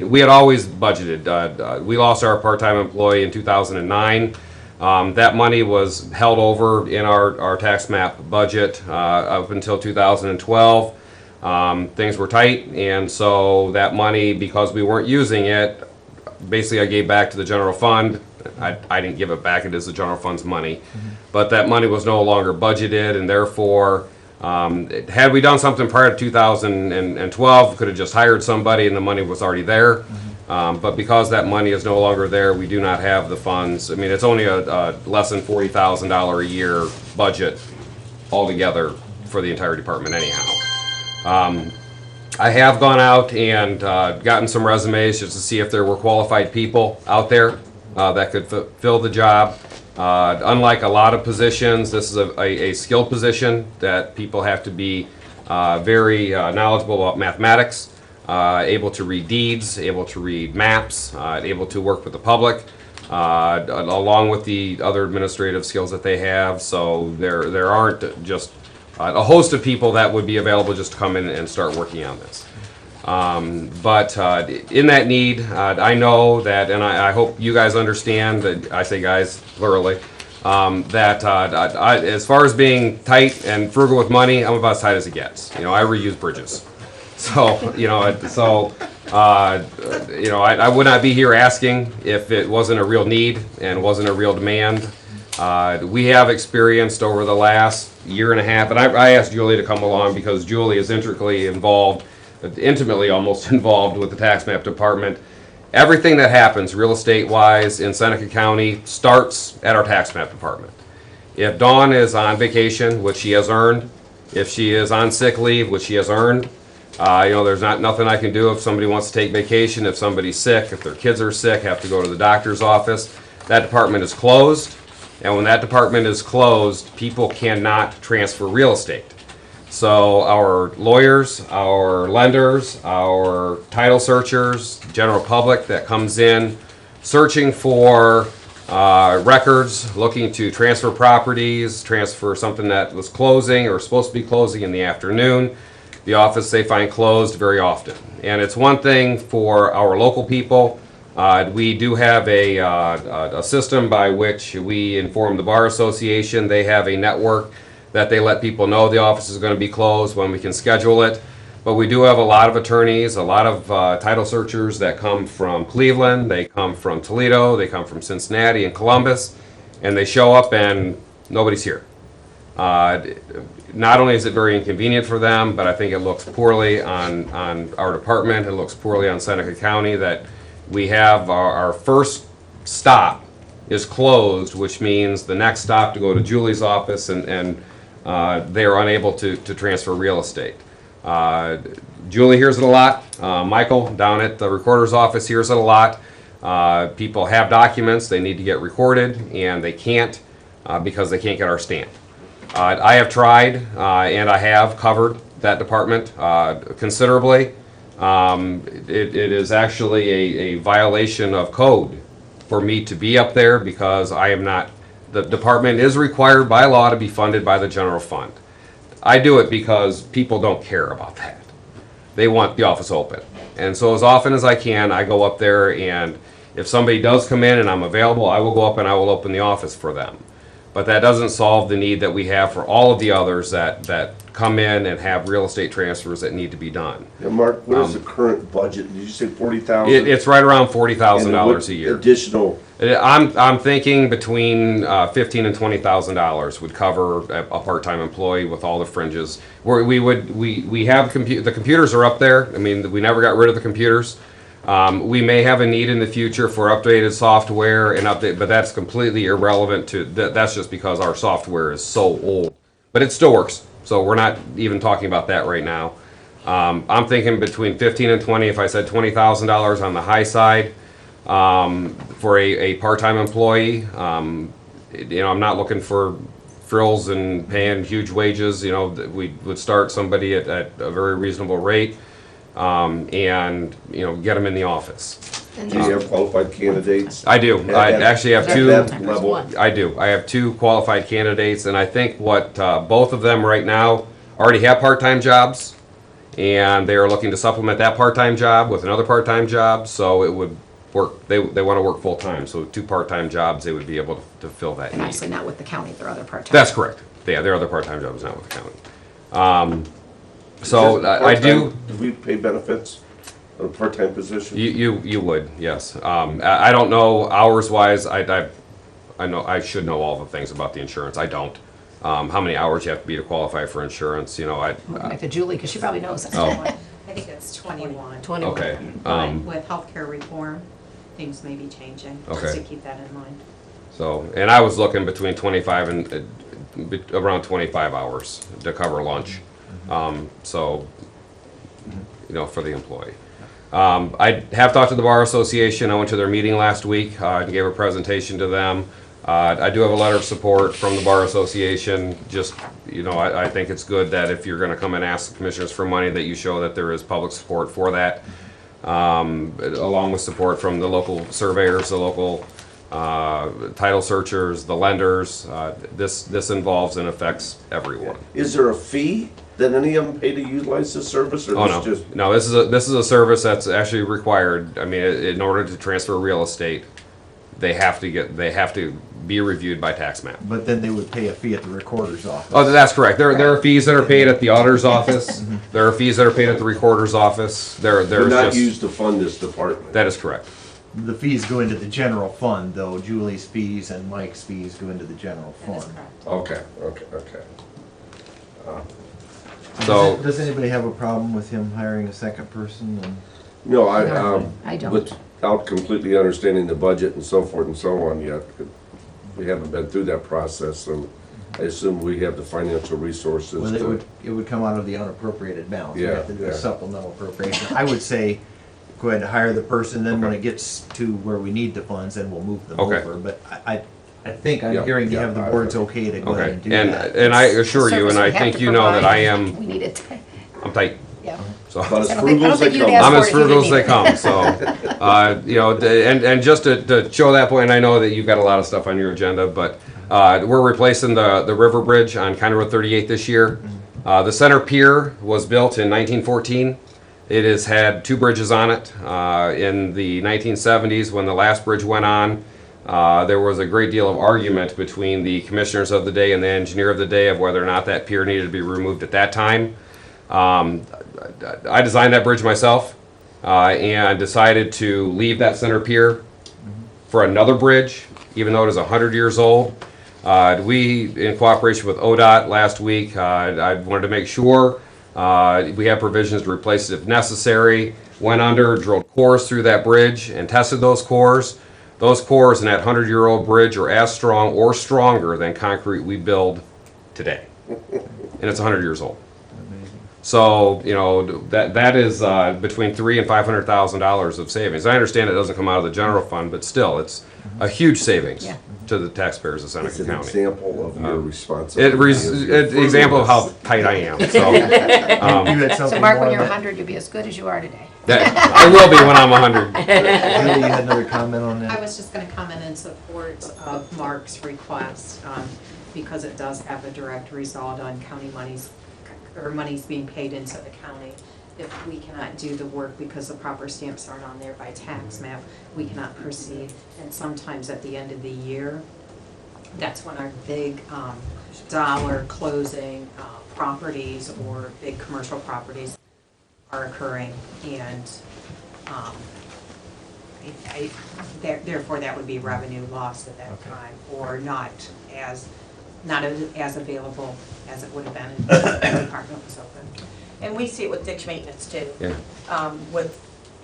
we had always budgeted. We lost our part-time employee in 2009. That money was held over in our tax map budget up until 2012. Things were tight, and so that money, because we weren't using it, basically I gave back to the general fund. I didn't give it back, it is the general fund's money. But that money was no longer budgeted, and therefore, had we done something prior to 2012, could have just hired somebody and the money was already there. But because that money is no longer there, we do not have the funds. I mean, it's only a less than $40,000 a year budget altogether for the entire department anyhow. I have gone out and gotten some resumes just to see if there were qualified people out there that could fill the job. Unlike a lot of positions, this is a skilled position that people have to be very knowledgeable about mathematics, able to read deeds, able to read maps, able to work with the public, along with the other administrative skills that they have. So there aren't just a host of people that would be available just to come in and start working on this. But in that need, I know that, and I hope you guys understand that, I say guys plurally, that as far as being tight and frugal with money, I'm about as tight as it gets. You know, I reuse bridges. So, I would not be here asking if it wasn't a real need and wasn't a real demand. We have experienced over the last year and a half, and I asked Julie to come along because Julie is intimately almost involved with the tax map department. Everything that happens real estate wise in Seneca County starts at our tax map department. If Dawn is on vacation, which she has earned, if she is on sick leave, which she has earned, there's nothing I can do if somebody wants to take vacation, if somebody's sick, if their kids are sick, have to go to the doctor's office. That department is closed, and when that department is closed, people cannot transfer real estate. So our lawyers, our lenders, our title searchers, general public that comes in searching for records, looking to transfer properties, transfer something that was closing or supposed to be closing in the afternoon, the office they find closed very often. And it's one thing for our local people. We do have a system by which we inform the Bar Association. They have a network that they let people know the office is going to be closed when we can schedule it. But we do have a lot of attorneys, a lot of title searchers that come from Cleveland, they come from Toledo, they come from Cincinnati and Columbus, and they show up and nobody's here. Not only is it very inconvenient for them, but I think it looks poorly on our department, it looks poorly on Seneca County that we have our first stop is closed, which means the next stop to go to Julie's office and they are unable to transfer real estate. Julie hears it a lot. Michael down at the recorder's office hears it a lot. People have documents they need to get recorded and they can't because they can't get our stamp. I have tried and I have covered that department considerably. It is actually a violation of code for me to be up there because I am not, the department is required by law to be funded by the general fund. I do it because people don't care about that. They want the office open. And so as often as I can, I go up there, and if somebody does come in and I'm available, I will go up and I will open the office for them. But that doesn't solve the need that we have for all of the others that come in and have real estate transfers that need to be done. Yeah, Mark, what is the current budget? Did you say 40,000? It's right around $40,000 a year. Additional, I'm thinking between $15,000 and $20,000 would cover a part-time employee with all the fringes. We have the computers are up there. I mean, we never got rid of the computers. We may have a need in the future for updated software and update, but that's completely irrelevant to that's just because our software is so old. But it still works, so we're not even talking about that right now. I'm thinking between 15 and 20. If I said $20,000 on the high side for a part-time employee, I'm not looking for frills and paying huge wages. We would start somebody at a very reasonable rate. And get them in the office. do you have qualified candidates? I do. I actually have two. At that level? I do. I have two qualified candidates, and I think what both of them right now already have part-time jobs, and they are looking to supplement that part-time job with another part-time job, so it would work. They want to work full-time, so two part-time jobs, they would be able to fill that And need. actually not with the county, their other part-time. That's correct. Yeah, their other part-time job is not with the county. So Is this I do. part-time? Do we pay benefits on a part-time position? You would, yes. I don't know hours wise. I know I should know all the things about the insurance. I don't. How many hours you have to be to qualify for insurance? Like to Julie, because she probably knows that. Oh. I think it's 21. 21. Okay. But with healthcare reform, things may be changing, just Okay. to keep that in mind. So, and I was looking between 25 and around 25 hours to cover lunch. So, for the employee. I have talked to the Bar Association. I went to their meeting last week and gave a presentation to them. I do have a letter of support from the Bar Association. Just, I think it's good that if you're going to come and ask the commissioners for money, that you show that there is public support for that, along with support from the local surveyors, the local title searchers, the lenders. This involves and affects everyone. Is there a fee that any of them pay to utilize this service, or Oh, this no. just? No, this is a service that's actually required. I mean, in order to transfer real estate, they have to be reviewed by tax map. But then they would pay a fee at the recorder's office. Oh, that's correct. There are fees that are paid at the auditor's office. There are fees that are paid at the recorder's office. They're There's not just, used to fund this department. that is correct. The fees go into the general fund, though. Julie's fees and Mike's fees go into the general That is fund. correct. Okay. So, Does anybody have a problem with him hiring a second person? No, I don't. without completely understanding the budget and so forth and so on yet, we haven't been through that process, and I assume we have the financial resources Well, to. it would come out of the unappropriated balance. We Yeah, have to do yeah. a supplemental appropriation. I would say, go ahead and hire the person, then when it gets to where we need the funds, then we'll move them Okay. over. But I think I'm Yeah, hearing you yeah, have the I- board's okay to go ahead okay. and do that. And I assure you, Service and we I have think to you know that I provide. am, We need it. I'm tight. Yeah. So. About as I don't frugal as think they you'd come. ask I'm for as it if you frugal as didn't they need come, so, and just to show that point, I know that you've got a lot of stuff on your agenda, but we're replacing the river bridge on County Road 38 this year. The center pier was built in 1914. It has had two bridges on it. In the 1970s, when the last bridge went on, there was a great deal of argument between the commissioners of the day and the engineer of the day of whether or not that pier needed to be removed at that time. I designed that bridge myself and decided to leave that center pier for another bridge, even though it is 100 years old. We, in cooperation with ODOT last week, I wanted to make sure we have provisions to replace it if necessary. Went under, drilled cores through that bridge and tested those cores. Those cores in that 100-year-old bridge are as strong or stronger than concrete we build today. And it's 100 years old. So, you know, that is between $300,000 and $500,000 of savings. I understand it doesn't come out of the general fund, but still, it's a huge savings Yeah. to the taxpayers of Seneca It's an County. example of your responsibility. It's an example of how tight I am. So, You had So something Mark, more when on you're that? 100, you'll be as good as you are today. I will be when I'm 100. Julie, you had another comment on I that? was just gonna comment in support of Mark's request, because it does have a direct result on county monies, or monies being paid into the county. If we cannot do the work because the proper stamps aren't on there by tax map, we cannot proceed. And sometimes at the end of the year, that's when our big dollar closing properties or big commercial properties are occurring. And therefore, that would be revenue lost at that Okay. time, or not as available as it would have been if the department was open. And we see it with ditch maintenance too. Yeah. With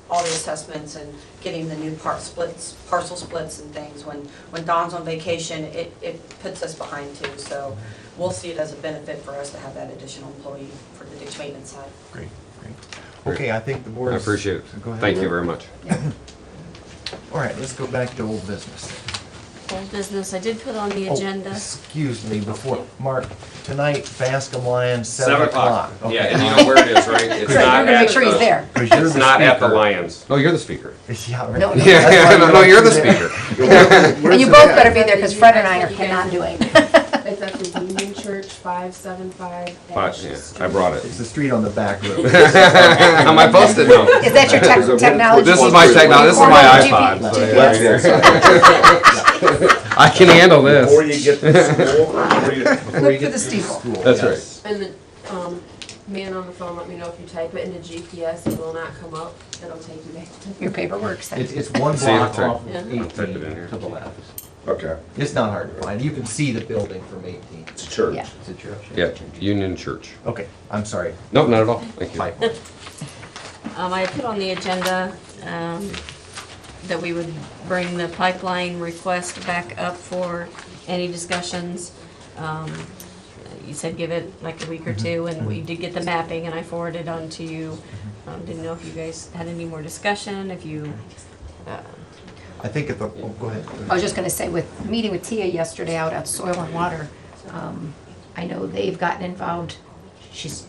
all the assessments and getting the new parcel splits and things. When Don's on vacation, it puts us behind too. So we'll see it as a benefit for us to have that additional employee for the ditch maintenance side. Great, great. Okay, I think the board. I appreciate it. Go ahead. Thank you very much. All right, let's go back to old business. Old business, I did put on the Oh, agenda. excuse me, before, Mark, tonight, Bascom Lions, 7 o'clock. Yeah, and you know where it is, right? It's Right, not we're gonna at make sure he's the- there. 'Cause you're It's the not at the speaker. Lions. No, you're the speaker. Yeah, right. No, no. That's why Yeah, we no, want you're you the there. speaker. And you both better be there, because Fred and I are cannot doing. It's at the Union Church, 575 But, yeah, I brought it. It's the street on the back road. On my post-it note. Is that your There's a technology? This is my technology, this is my iPod. GP. so, yeah, Left right hand here. side. I can handle Before this. you get to school, before you. Look for the steeple. That's right. And the man on the phone let me know if you type it into GPS, it will not come up. It'll take you back to Your paperwork says. It's one See, block that's right. off Yeah. of Type it in 18 here. to the left. Okay, It's not hard to find. You can see the building from 18. it's a church. Yeah. It's a church. Yeah, Union Church. Okay, I'm sorry. Nope, not at all. Thank you. Pipeline. I put on the agenda that we would bring the pipeline request back up for any discussions. You said give it like a week or two, and we did get the mapping, and I forwarded on to you. Didn't know if you guys had any more discussion, if you, I think if, go ahead. I was just gonna say, with meeting with Tia yesterday out at Soil and Water, I know they've gotten involved. She's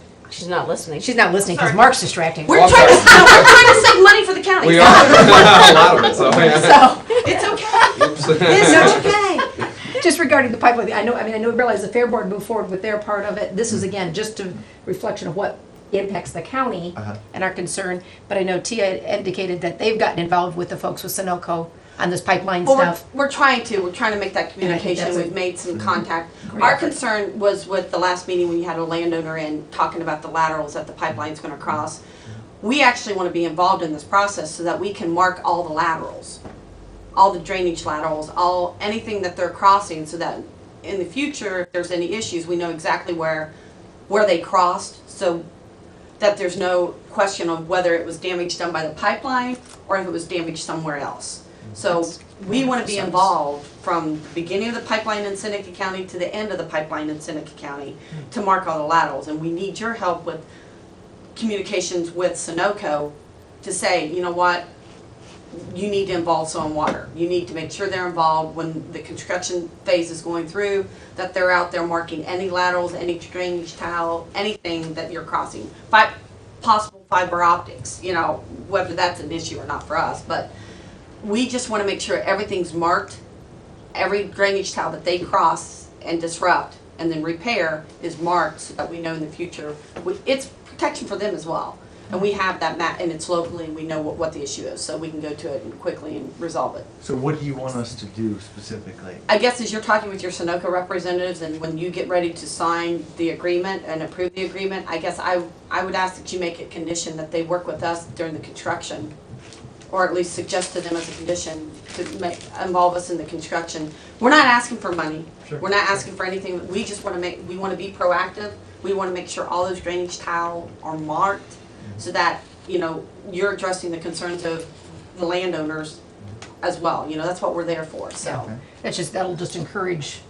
not listening. not listening because Mark's distracting. We're trying to save money for the county. We are, a lot of it, so, yeah. So, It's okay. Oops. It's okay. just regarding the pipeline, I know, realize the Fair Board moved forward with their part of it. This is again, just a reflection of what impacts the county Uh-huh. and our concern. But I know Tia indicated that they've gotten involved with the folks with Sunoco on this pipeline Well, stuff. we're trying to make that communication. that's a- We've made some contact. Great Our effort. concern was with the last meeting when you had a landowner in talking about the laterals that the pipeline's gonna cross. We actually wanna be involved in this process so that we can mark all the laterals, all the drainage laterals, anything that they're crossing, so that in the future, if there's any issues, we know exactly where they crossed, so that there's no question of whether it was damage done by the pipeline or if it was damage somewhere else. So we want to be involved from the beginning of the pipeline in Seneca County to the end of the pipeline in Seneca County to mark all the laterals. And we need your help with communications with Sunoco to say, you know what, you need to involve Soil and Water. You need to make sure they're involved when the construction phase is going through, that they're out there marking any laterals, any drainage tile, anything that you're crossing. Possible fiber optics, you know, whether that's an issue or not for us, but we just want to make sure everything's marked. Every drainage tile that they cross and disrupt and then repair is marked so that we know in the future. It's protection for them as well. And we have that map, and it's locally, and we know what the issue is, so we can go to it and quickly and resolve it. So what do you want us to do specifically? I guess as you're talking with your Sunoco representatives, and when you get ready to sign the agreement and approve the agreement, I guess I would ask that you make a condition that they work with us during the construction or at least suggest to them as a condition to involve us in the construction. We're not asking for money. Sure. We're not asking for anything. We just want to we want to be proactive. We want to make sure all those drainage tile are marked so that, you know, you're addressing the concerns of the landowners as well. You know, that's what we're there for, so. Okay. That'll just encourage,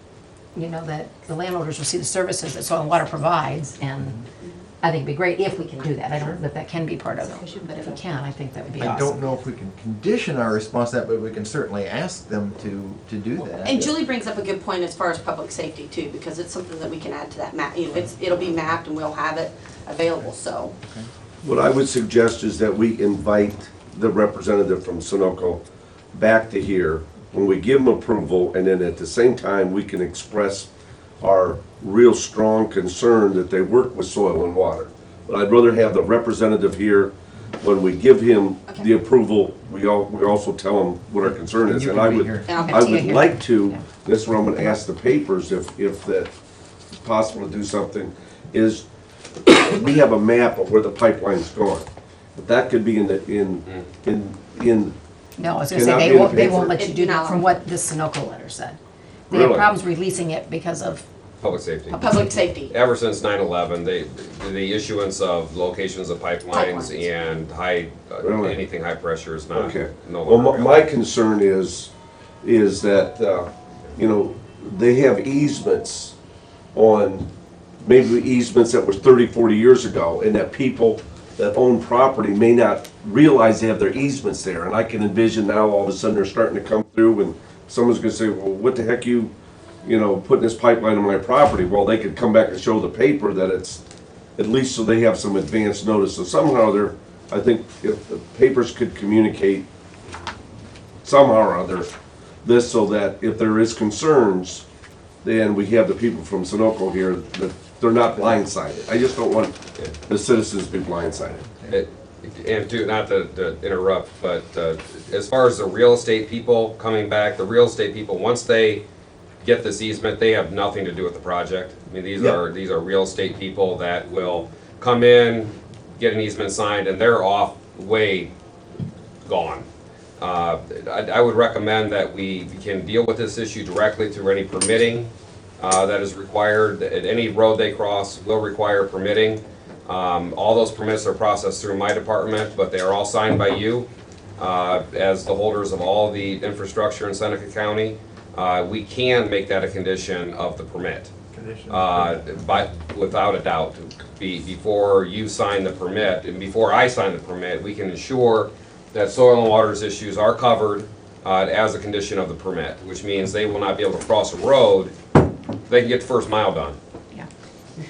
you know, that the landowners will see the services that soil and water provides, and I think it'd be great if we can do that. I don't know if that can be part of it, but if we can, I think that would be I awesome. don't know if we can condition our response to that, but we can certainly ask them to do that. And Julie brings up a good point as far as public safety too, because it's something that we can add to that map. You know, it'll be mapped and we'll have it available, so. What I would suggest is that we invite the representative from Sunoco back to here when we give them approval, and then at the same time, we can express our real strong concern that they work with soil and water. But I'd rather have the representative here when we give him the approval, we also tell him what our concern And is. you And can I be would, here. And I'll I get to you would here. like to, Yeah. this is what I'm gonna ask the papers, if that is possible to do something, is we have a map of where the pipeline's going. But that could be in No, I was gonna Cannot say, be in the they won't paper. let you do that, No. from what this Sunoco letter said. They have Really? problems releasing it because of, Public safety. Public safety. Ever since 9/11, the issuance of locations of pipelines Pipelines. and high, Really? anything high pressure is not, Okay. no Well, longer my available. concern is that, you know, they have easements on, maybe easements that were 30, 40 years ago, and that people that own property may not realize they have their easements there. And I can envision now, all of a sudden, they're starting to come through, and someone's gonna say, well, what the heck you know, putting this pipeline on my property? Well, they could come back and show the paper that it's, at least so they have some advance notice. So somehow I think if the papers could communicate somehow or other this, so that if there is concerns, then we have the people from Sunoco here, that they're not blindsided. I just don't want the citizens to be blindsided. And to, not to interrupt, but as far as the real estate people coming back, the real estate people, once they get this easement, they have nothing to do with the project. I mean, these are real estate people that will come in, get an easement signed, and they're off, way gone. I would recommend that we can deal with this issue directly through any permitting that is required. At any road they cross will require permitting. All those permits are processed through my department, but they are all signed by you as the holders of all the infrastructure in Seneca County. We can make that a condition of the permit. But without a doubt, before you sign the permit, and before I sign the permit, we can ensure that soil and waters issues are covered as a condition of the permit, which means they will not be able to cross a road. They can get the first mile done. yeah.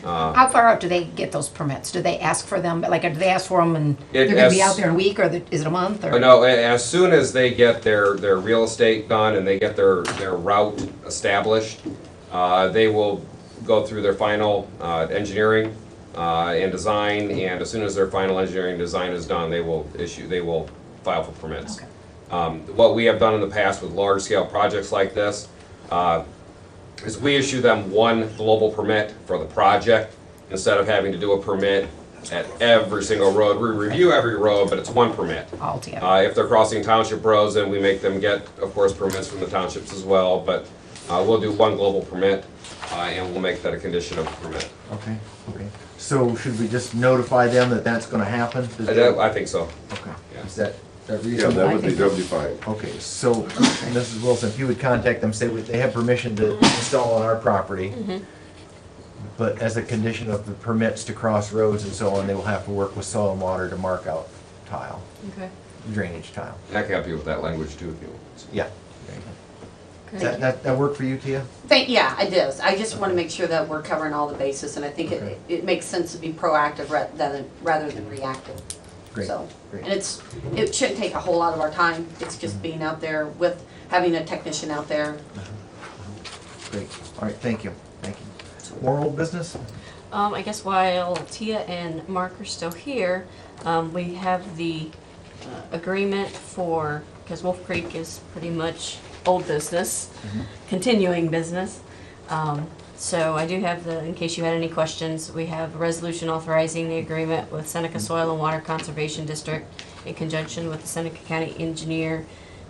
How far out do they get those permits? Do they ask for them, like, do they ask for them and they're gonna be out there in a week, or is it a month, or? No, as soon as they get their real estate done and they get their route established, they will go through their final engineering and design, and as soon as their final engineering and design is done, they will file for permits. Okay. What we have done in the past with large-scale projects like this is we issue them one global permit for the project instead of having to do a permit at every single road. We review every road, but it's one permit. All together. If they're crossing township roads, then we make them get, of course, permits from the townships as well, but we'll do one global permit, and we'll make that a condition of the permit. Okay. So should we just notify them that that's gonna happen? I think so. Okay. Yeah. Is that Yeah, reasonable? that would be fine. Okay, so, and Mrs. Wilson, if you would contact them, say they have permission to install on our property, but as a condition of the permits to cross roads and so on, they will have to work with soil and water to mark out tile, Okay. drainage tile. I can help you with that language too if you want. Yeah. Does that work for you, Tia? Yeah, it does. I just want to make sure that we're covering all the bases, and I think it makes sense to be proactive rather than reactive. Great, So, great. and it shouldn't take a whole lot of our time. It's just being out there with, having a technician out there. Great. All right, thank you. More old business? I guess while Tia and Mark are still here, we have the agreement for, because Wolf Creek is pretty much old business, continuing business. So I do have in case you had any questions, we have a resolution authorizing the agreement with Seneca Soil and Water Conservation District in conjunction with the Seneca County Engineer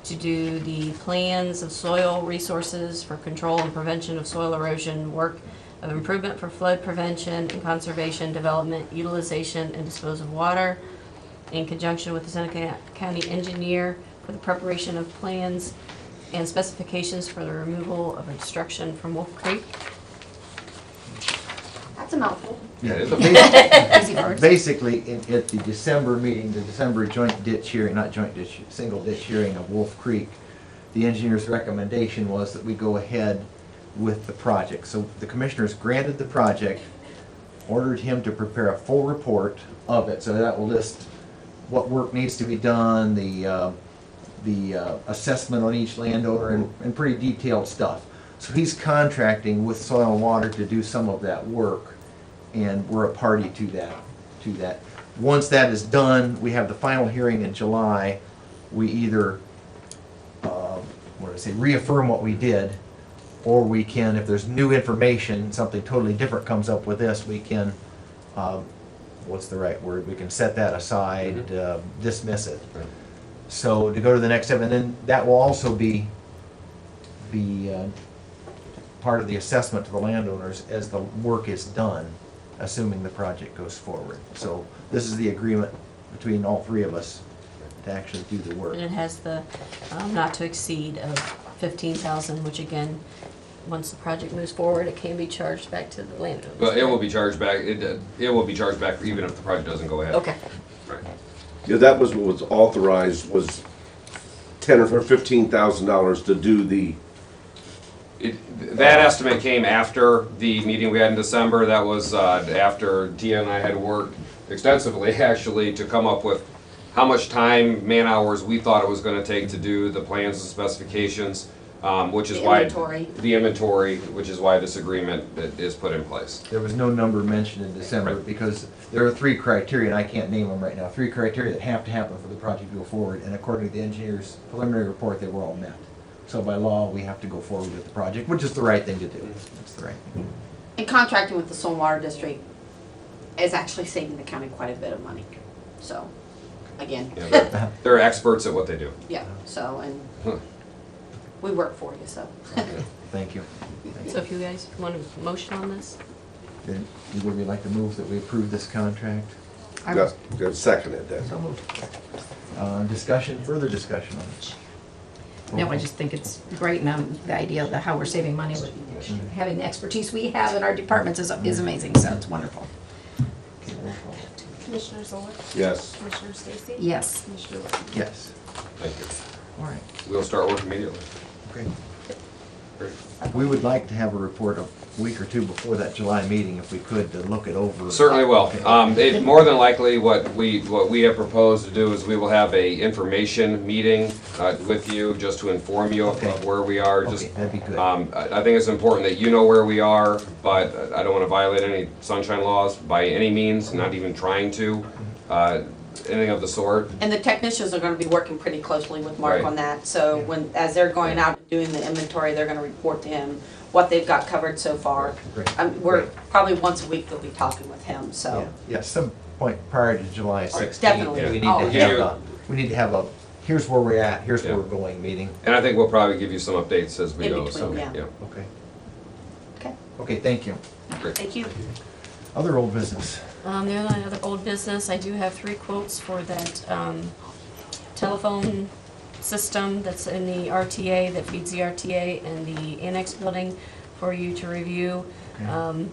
to do the plans of soil resources for control and prevention of soil erosion, work of improvement for flood prevention and conservation, development, utilization, and disposal of water, in conjunction with the Seneca County Engineer for the preparation of plans and specifications for the removal of obstruction from Wolf Creek. That's a mouthful. Yeah, Easy words. basically, at the December meeting, the December joint ditch hearing, not joint ditch, single ditch hearing of Wolf Creek, the engineer's recommendation was that we go ahead with the project. So the commissioners granted the project, ordered him to prepare a full report of it, so that will list what work needs to be done, the assessment on each landowner, and pretty detailed stuff. So he's contracting with Soil and Water to do some of that work, and we're a party to that. Once that is done, we have the final hearing in July. We either, reaffirm what we did, or we can, if there's new information, something totally different comes up with this, we can, what's the right word? We can set that aside, dismiss it. Right. So to go to the next step, and then that will also be part of the assessment to the landowners as the work is done, assuming the project goes forward. So this is the agreement between all three of us to actually do the work. And it has the not to exceed of 15,000, which again, once the project moves forward, it can be charged back to the landowners. But it will be charged back, it will be charged back even if the project doesn't go ahead. Okay. Right. Yeah, that was what was authorized, was $10,000 or $15,000 to do the, That estimate came after the meeting we had in December. That was after Tia and I had worked extensively, actually, to come up with how much time, man hours we thought it was gonna take to do the plans and specifications, which is why. The inventory, which is why this agreement is put in place. There was no number mentioned in December Right. because there are three criteria, and I can't name them right now, three criteria that have to happen for the project to go forward, and according to the engineer's preliminary report, they were all met. So by law, we have to go forward with the project, which is the right thing to do. It's the right thing. And contracting with the Soil and Water District is actually saving the county quite a bit of money. So, again, Yeah, they're experts at what they do. yeah, so, and Huh. we work for you, so. Thank you. So if you guys want a motion on this? Then either we like to move that we approve this contract? got seconded then. So moved. Discussion, further discussion on it? No, I just think it's great, and the idea of how we're saving money with having the expertise we have in our departments is amazing, so it's wonderful. Okay, roll call. Commissioner Zoll? Yes. Commissioner Stacy? Yes. Commissioner Wood? Yes, Thank you. all right, We'll start work immediately. okay. Great. We would like to have a report a week or two before that July meeting, if we could, to look it over. Certainly will. Okay. More than likely, what we have proposed to do is we will have a information meeting with you, just to inform you Okay. of where we are. Okay, Just, that'd be good. I think it's important that you know where we are, but I don't want to violate any sunshine laws by any means, not even trying to, anything of the sort. And the technicians are gonna be working pretty closely with Mark Right. on that, so when, as they're going out and doing the inventory, they're gonna report to him what they've got covered so far. Great. We're, Great. probably once a week they'll be talking with him, so. Yeah, some point prior to July 16th. Definitely. We need Oh, to yeah. have a, here's where we're at, here's where Yeah. we're going meeting. And I think we'll probably give you some updates as we In go. between, So, yeah. Okay. Okay, Okay, thank you. Great. thank you. Other old business. The only other old business, I do have 3 quotes for that telephone system that's in the RTA, that feeds the RTA and the annex building for you to review. Okay.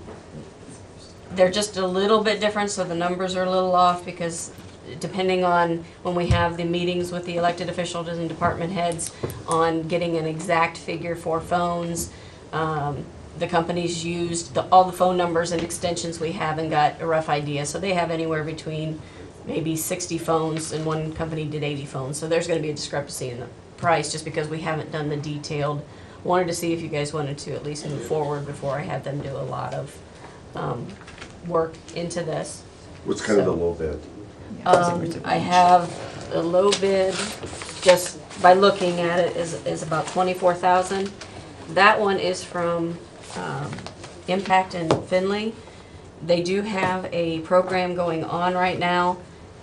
They're just a little bit different, so the numbers are a little off because depending on when we have the meetings with the elected officials and department heads on getting an exact figure for phones, the companies used all the phone numbers and extensions we have and got a rough idea. So they have anywhere between maybe 60 phones, and one company did 80 phones. So there's going to be a discrepancy in the price just because we haven't done the detailed. Wanted to see if you guys wanted to at least move forward before I had them do a lot of work into this. What's kind of the low bid? I have the low bid, just by looking at it, is about 24,000. That one is from Impact in Findlay. They do have a program going on right now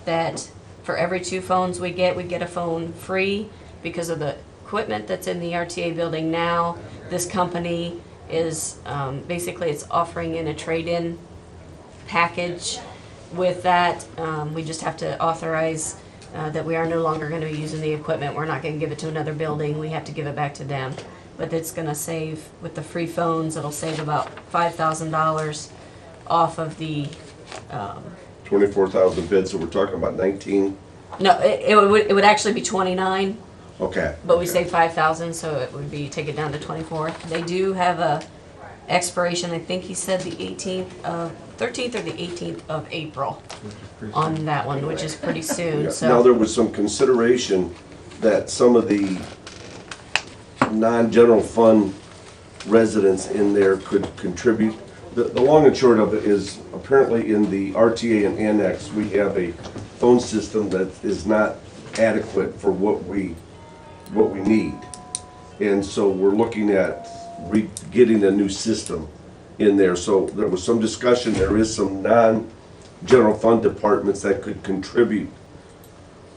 that for every 2 phones we get a phone free because of the equipment that's in the RTA building now. This company is, basically it's offering in a trade-in package with that. We just have to authorize that we are no longer going to be using the equipment. We're not going to give it to another building. We have to give it back to them. But it's going to save, with the free phones, it'll save about $5,000 off of the, 24,000 bids, so we're talking about 19? no, it would actually be 29, Okay. but we okay. saved 5,000, so it would be, take it down to 24. They do have a expiration, I think he said the 13th or the 18th of April on that one, which is pretty soon, Yeah. so. Now, there was some consideration that some of the non-general fund residents in there could contribute. The long and short of it is, apparently in the RTA and Annex, we have a phone system that is not adequate for what we need. And so we're looking at getting a new system in there. So there was some discussion, there is some non-general fund departments that could contribute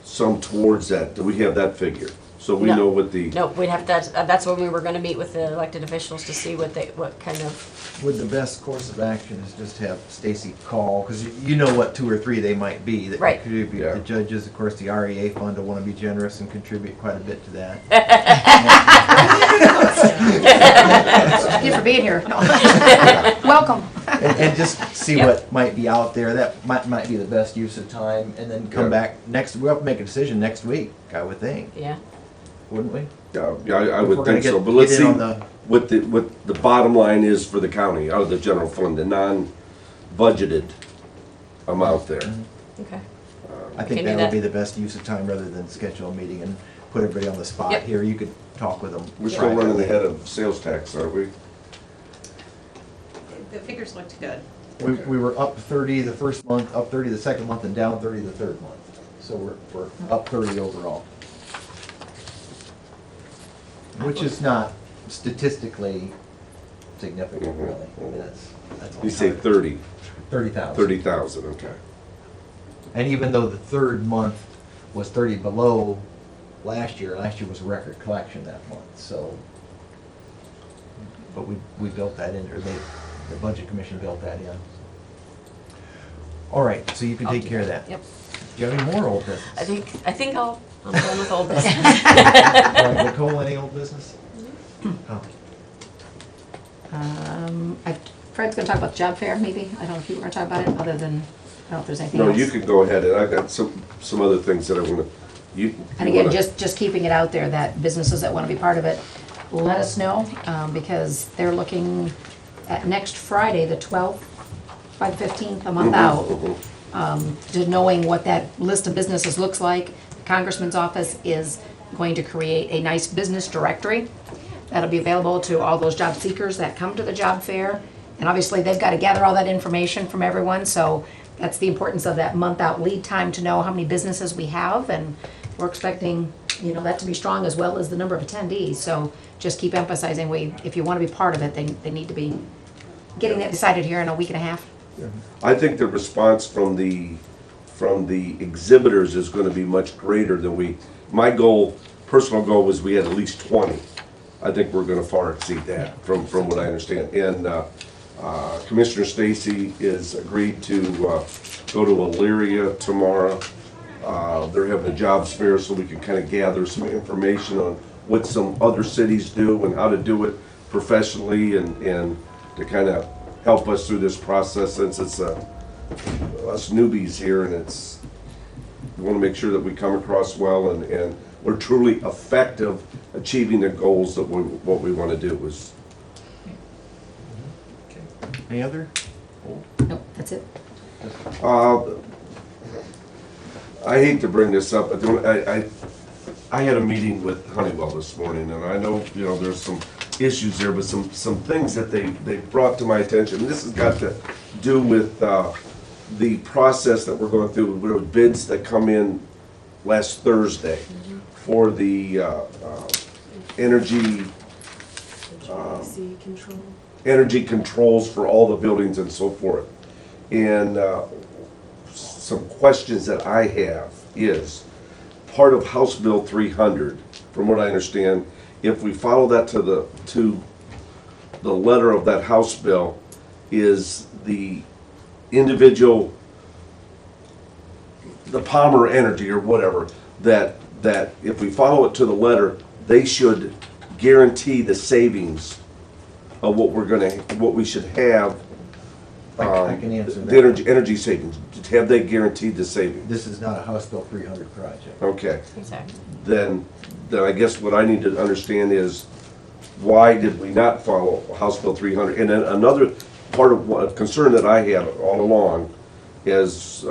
some towards that. Do we have that figure? So we No. know what the, No, we'd have to, that's when we were gonna meet with the elected officials to see what kind of, Would the best course of action is just have Stacy call, because you know what 2 or 3 they might be that Right. contribute. Yeah. The judges, of course, the REA fund will want to be generous and contribute quite a bit to that. Thank you for being here. No. Welcome. And just see what might be out there. That might be the best use of time, and then come Yeah. back we'll have to make a decision next week, I would think, yeah. wouldn't we? yeah, I If would we're gonna think so. get- But let's get see in on the- what the bottom line is for the county, out of the general fund, the non-budgeted amount there. Okay. I Can think do that would that. be the best use of time rather than schedule a meeting and put everybody on the spot Yep. here. You could talk with them. We're still running ahead of sales tax, aren't we? The figures looked good. We were up 30 the first month, up 30 the second month, and down 30 the third month. So we're up 30 overall. Which is not statistically significant, really. I mean, that's all You say time. 30, 30,000. 30,000, okay. And even though the third month was 30 below last year was a record collection that month, so. But we built that in, or the budget commission built that in. All right, so you can take care of that. Yep. Do you have any more old business? I think I'm done with old business. All right, Nicole, any old business? Oh. Fred's gonna talk about the job fair, maybe. I don't know if you were gonna talk about it, other than, I don't know if there's anything No, else. you could go ahead, and I've got some other things that I wanna, you. And you again, wanna- just keeping it out there that businesses that want to be part of it, let us know, because they're looking at next Friday, the 12th, by the 15th, a month out, to knowing what that list of businesses looks like. The Congressman's office is going to create a nice business directory that'll be available to all those job seekers that come to the job fair. And obviously, they've got to gather all that information from everyone, so that's the importance of that month out lead time to know how many businesses we have, and we're expecting, that to be strong as well as the number of attendees. So just keep emphasizing, if you want to be part of it, they need to be getting that decided here in a week and a half. I think the response from the exhibitors is gonna be much greater than my personal goal was we had at least 20. I think we're gonna far exceed that, from what I understand. And Commissioner Stacy is agreed to go to Elyria tomorrow. They're having a jobs fair, so we can kind of gather some information on what some other cities do and how to do it professionally, and to kind of help us through this process, since it's us newbies here, and we want to make sure that we come across well and we're truly effective achieving the goals that what we want to do is. Any other? Nope, that's it. I hate to bring this up, but I had a meeting with Honeywell this morning, and I know, there's some issues there, but some things that they brought to my attention. And this has got to do with the process that we're going through with bids that come in last Thursday for the energy, energy controls for all the buildings and so forth. And some questions that I have is, part of House Bill 300, from what I understand, if we follow that to the letter of that House bill, is the individual, the Palmer Energy or whatever, that if we follow it to the letter, they should guarantee the savings of what we should have. I can answer The that. energy savings, have they guaranteed the savings? This is not a House Bill 300 project. Okay, Exactly. then I guess what I need to understand is, why did we not follow House Bill 300? And then another part of what concern that I had all along, as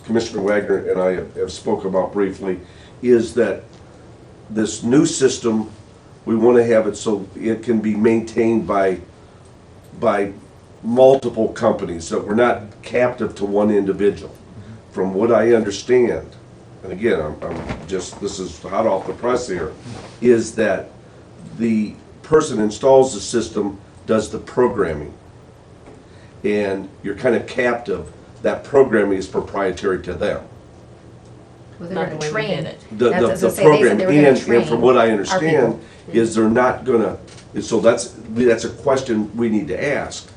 Commissioner Wagner and I have spoke about briefly, is that this new system, we want to have it so it can be maintained by multiple companies, so we're not captive to one individual. From what I understand, and again, I'm just, this is hot off the press here, is that the person installs the system, does the programming, and you're kind of captive. That programming is proprietary to them. Well, they're Not gonna the way we train. did it. The That's- as I say, they program, said they were gonna and train from what I our understand, people. is they're not gonna, so that's a question we need to ask.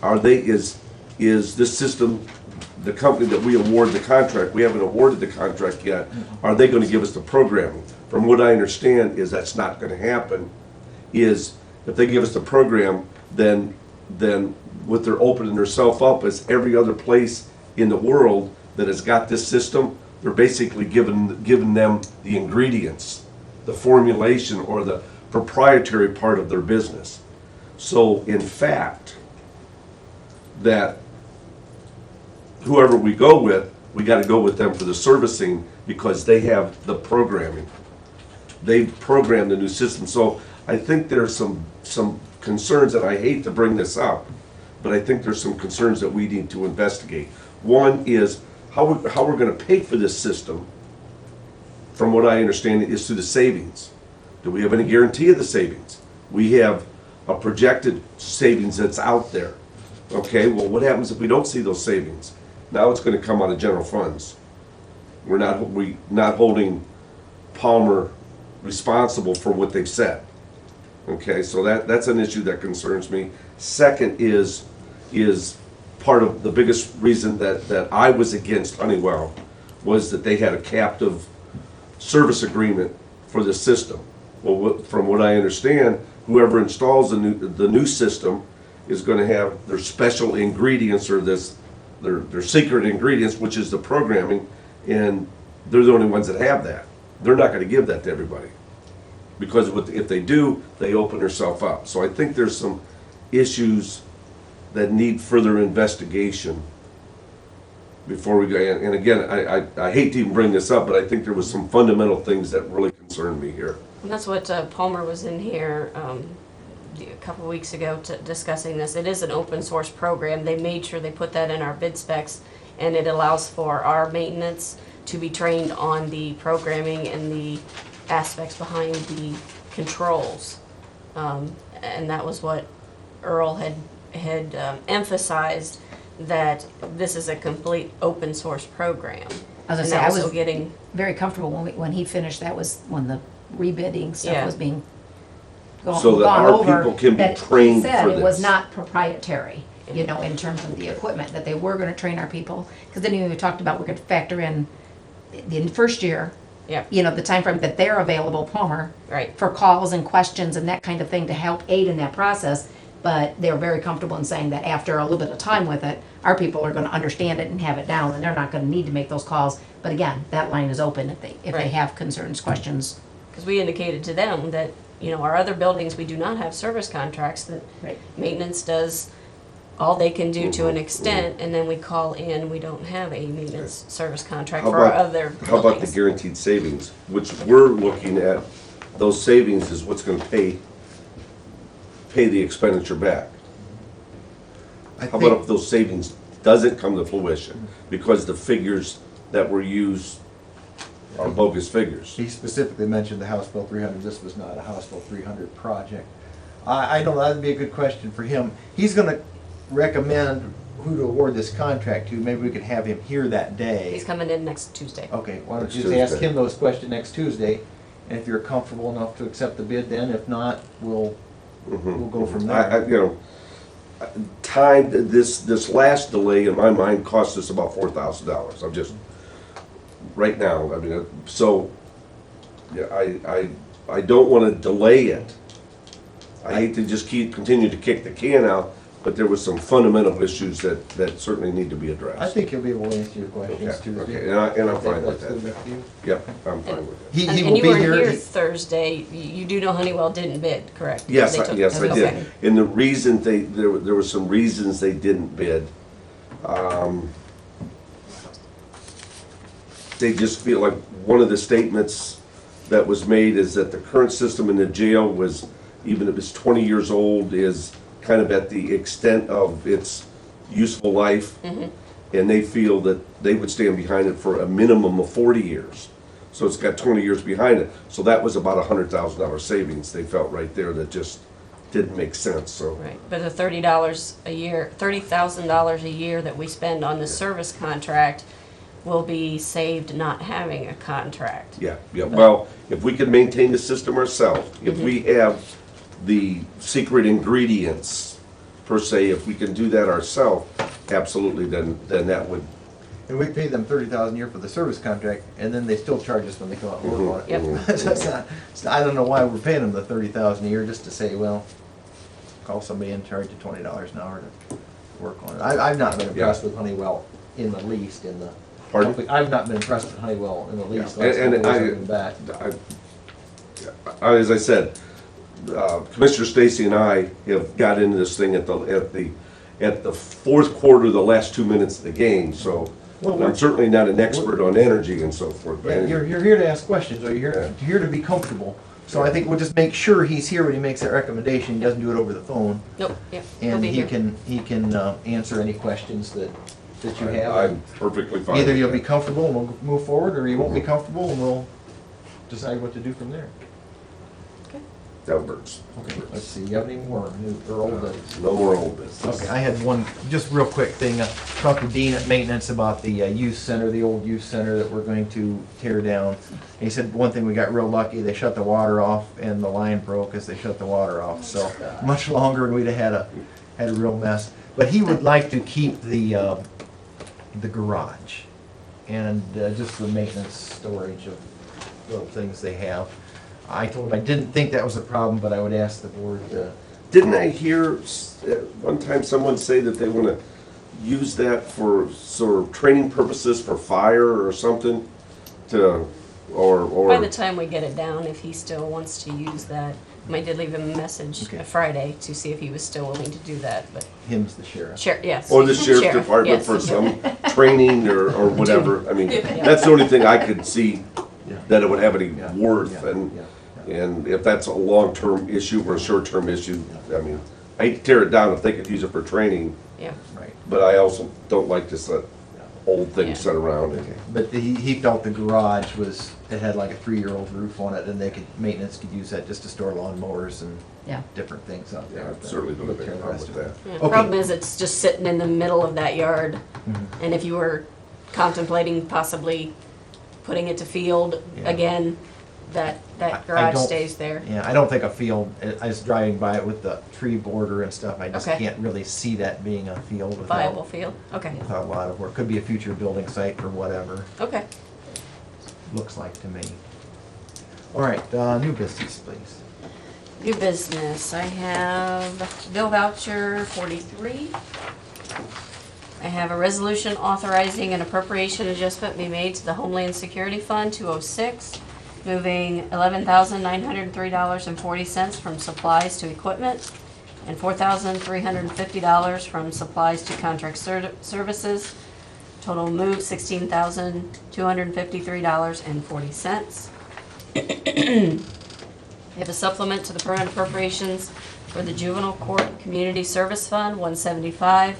Are they, is this system, the company that we award the contract, we haven't awarded the contract yet, are they gonna give us the programming? From what I understand is that's not gonna happen, is if they give us the program, then what they're opening themselves up as every other place in the world that has got this system, they're basically giving them the ingredients, the formulation, or the proprietary part of their business. So in fact, that whoever we go with, we gotta go with them for the servicing, because they have the programming. They program the new system. So I think there's some concerns, and I hate to bring this up, but I think there's some concerns that we need to investigate. One is how we're gonna pay for this system, from what I understand, is through the savings. Do we have any guarantee of the savings? We have a projected savings that's out there. Okay, well, what happens if we don't see those savings? Now it's gonna come out of general funds. We're not holding Palmer responsible for what they've said. Okay, so that's an issue that concerns me. Second is part of the biggest reason that I was against Honeywell was that they had a captive service agreement for the system. Well, from what I understand, whoever installs the new system is gonna have their special ingredients, or their secret ingredients, which is the programming, and they're the only ones that have that. They're not gonna give that to everybody, because if they do, they open themselves up. So I think there's some issues that need further investigation before we go. And again, I hate to even bring this up, but I think there was some fundamental things that really concerned me here. And that's what Palmer was in here a couple weeks ago discussing this. It is an open source program. They made sure they put that in our bid specs, and it allows for our maintenance to be trained on the programming and the aspects behind the controls. And that was what Earl had emphasized, that this is a complete open source program. I was And gonna say, that I was was getting, very comfortable when he finished. That was when the rebidding stuff Yeah. was being gone So that our over, people can be that trained he said for it was this. not proprietary, you know, in terms of the equipment, that they were gonna train our people. Because then we talked about we're gonna factor in the first year, yeah, you know, the time frame that they're available, Palmer, right. for calls and questions and that kind of thing to help aid in that process. But they're very comfortable in saying that after a little bit of time with it, our people are gonna understand it and have it down, and they're not gonna need to make those calls. But again, that line is open if they Right. have concerns, questions. Because we indicated to them that, you know, our other buildings, we do not have service contracts, that Right. maintenance does all they can do to an extent, and then we call in, we don't have a maintenance service contract How for our about- other How about the buildings. guaranteed savings, which we're looking at, those savings is what's gonna pay the expenditure back? I How about if think, those savings doesn't come to fruition, because the figures that were used are bogus figures? he specifically mentioned the House Bill 300. This was not a House Bill 300 project. I know that'd be a good question for him. He's gonna recommend who to award this contract to. Maybe we could have him here that day. He's coming in next Tuesday. Okay, why don't Next you just ask Tuesday. him those questions next Tuesday? And if you're comfortable enough to accept the bid then, if not, we'll go from there. You know, time, this last delay in my mind cost us about $4,000. I'm just, right now, I mean, so, yeah, I don't wanna delay it. I hate to just continue to kick the can out, but there was some fundamental issues that certainly need to be addressed. I think he'll be able to answer your questions Okay, Tuesday. okay, and I'm fine with That's good that. with you? Yep, I'm fine with that. He And will you be weren't here. here Thursday. You do know Honeywell didn't bid, correct? Yes, They took- yes, I okay. did. And the reason there were some reasons they didn't bid. They just feel like one of the statements that was made is that the current system in the jail was, even if it's 20 years old, is kind of at the extent of its useful life. And they feel that they would stand behind it for a minimum of 40 years. So it's got 20 years behind it. So that was about $100,000 savings they felt right there that just didn't make sense, so. Right, but the $30 a year, $30,000 a year that we spend on the service contract will be saved not having a contract. Yeah, yeah, well, if we could maintain the system ourselves, if we have the secret ingredients, per se, if we can do that ourselves, absolutely, then that would, And we pay them 30,000 a year for the service contract, and then they still charge us when they come out and work on it. Yep. So I don't know why we're paying them the 30,000 a year, just to say, well, call somebody and charge you $20 an hour to work on it. I've not been impressed with Honeywell in the least, in the. Pardon? I've not been impressed with Honeywell in the least. Yeah, and Last couple years I've been back. as I said, Commissioner Stacy and I have got into this thing at the fourth quarter, the last 2 minutes of the game, so Well, I'm certainly not an expert on energy and so forth. but Yeah, you're here to ask questions, or you're here to be comfortable. So I think we'll just make sure he's here when he makes that recommendation, he doesn't do it over the phone. Nope, yep, he'll And be he here. can answer any questions that you have. I'm perfectly fine. Either with you'll be that. comfortable and we'll move forward, or you won't be comfortable and we'll decide what to do from there. That works. Okay, let's see, you have any more new or old business? No more old business. Okay, I had one, just real quick thing, talked to Dean at maintenance about the youth center, the old youth center that we're going to tear down. He said one thing, we got real lucky, they shut the water off and the line broke as they shut the water off, so much longer and we'd have had a real mess. But he would like to keep the garage and just the maintenance storage of little things they have. I told him I didn't think that was a problem, but I would ask the board Didn't I hear one time someone say that they want to use that for sort of training purposes for fire or something? By the time we get it down, if he still wants to use that, I did leave him a message Okay. Friday to see if he was still willing to do that, but him's the sheriff. yes. Or the sheriff's Sheriff, department yes. for some training or whatever. I mean, that's the only thing I could see Yeah. that it would have any Yeah. worth. Yeah. And Yeah. and if that's a long-term issue or a short-term issue, I mean, I hate to tear it down if they could use it for training, Yeah, Right. but I also don't like to set old Yeah. things set around. But he felt the garage it had like a 3-year-old roof on it, and maintenance could use that just to store lawnmowers and Yeah. different things out Yeah, there. I certainly don't have We'll any tear the problem rest with of it. that. Yeah, Okay. problem is, it's just sitting in the middle of that yard, and if you were contemplating possibly putting it to field Yeah. again, that I garage don't- stays there. Yeah, I don't think a field, I was driving by it with the tree border and stuff, I just Okay. can't really see that being a field Viable without field, okay, a lot of work. Could be a future building site for whatever, okay. looks like to me. All right, new business, please. New business, I have bill voucher 43. I have a resolution authorizing an appropriation adjustment be made to the Homeland Security Fund 206, moving $11,903.40 from supplies to equipment and $4,350 from supplies to contract services. Total move $16,253.40. I have a supplement to the permanent appropriations for the Juvenile Court Community Service Fund, 175,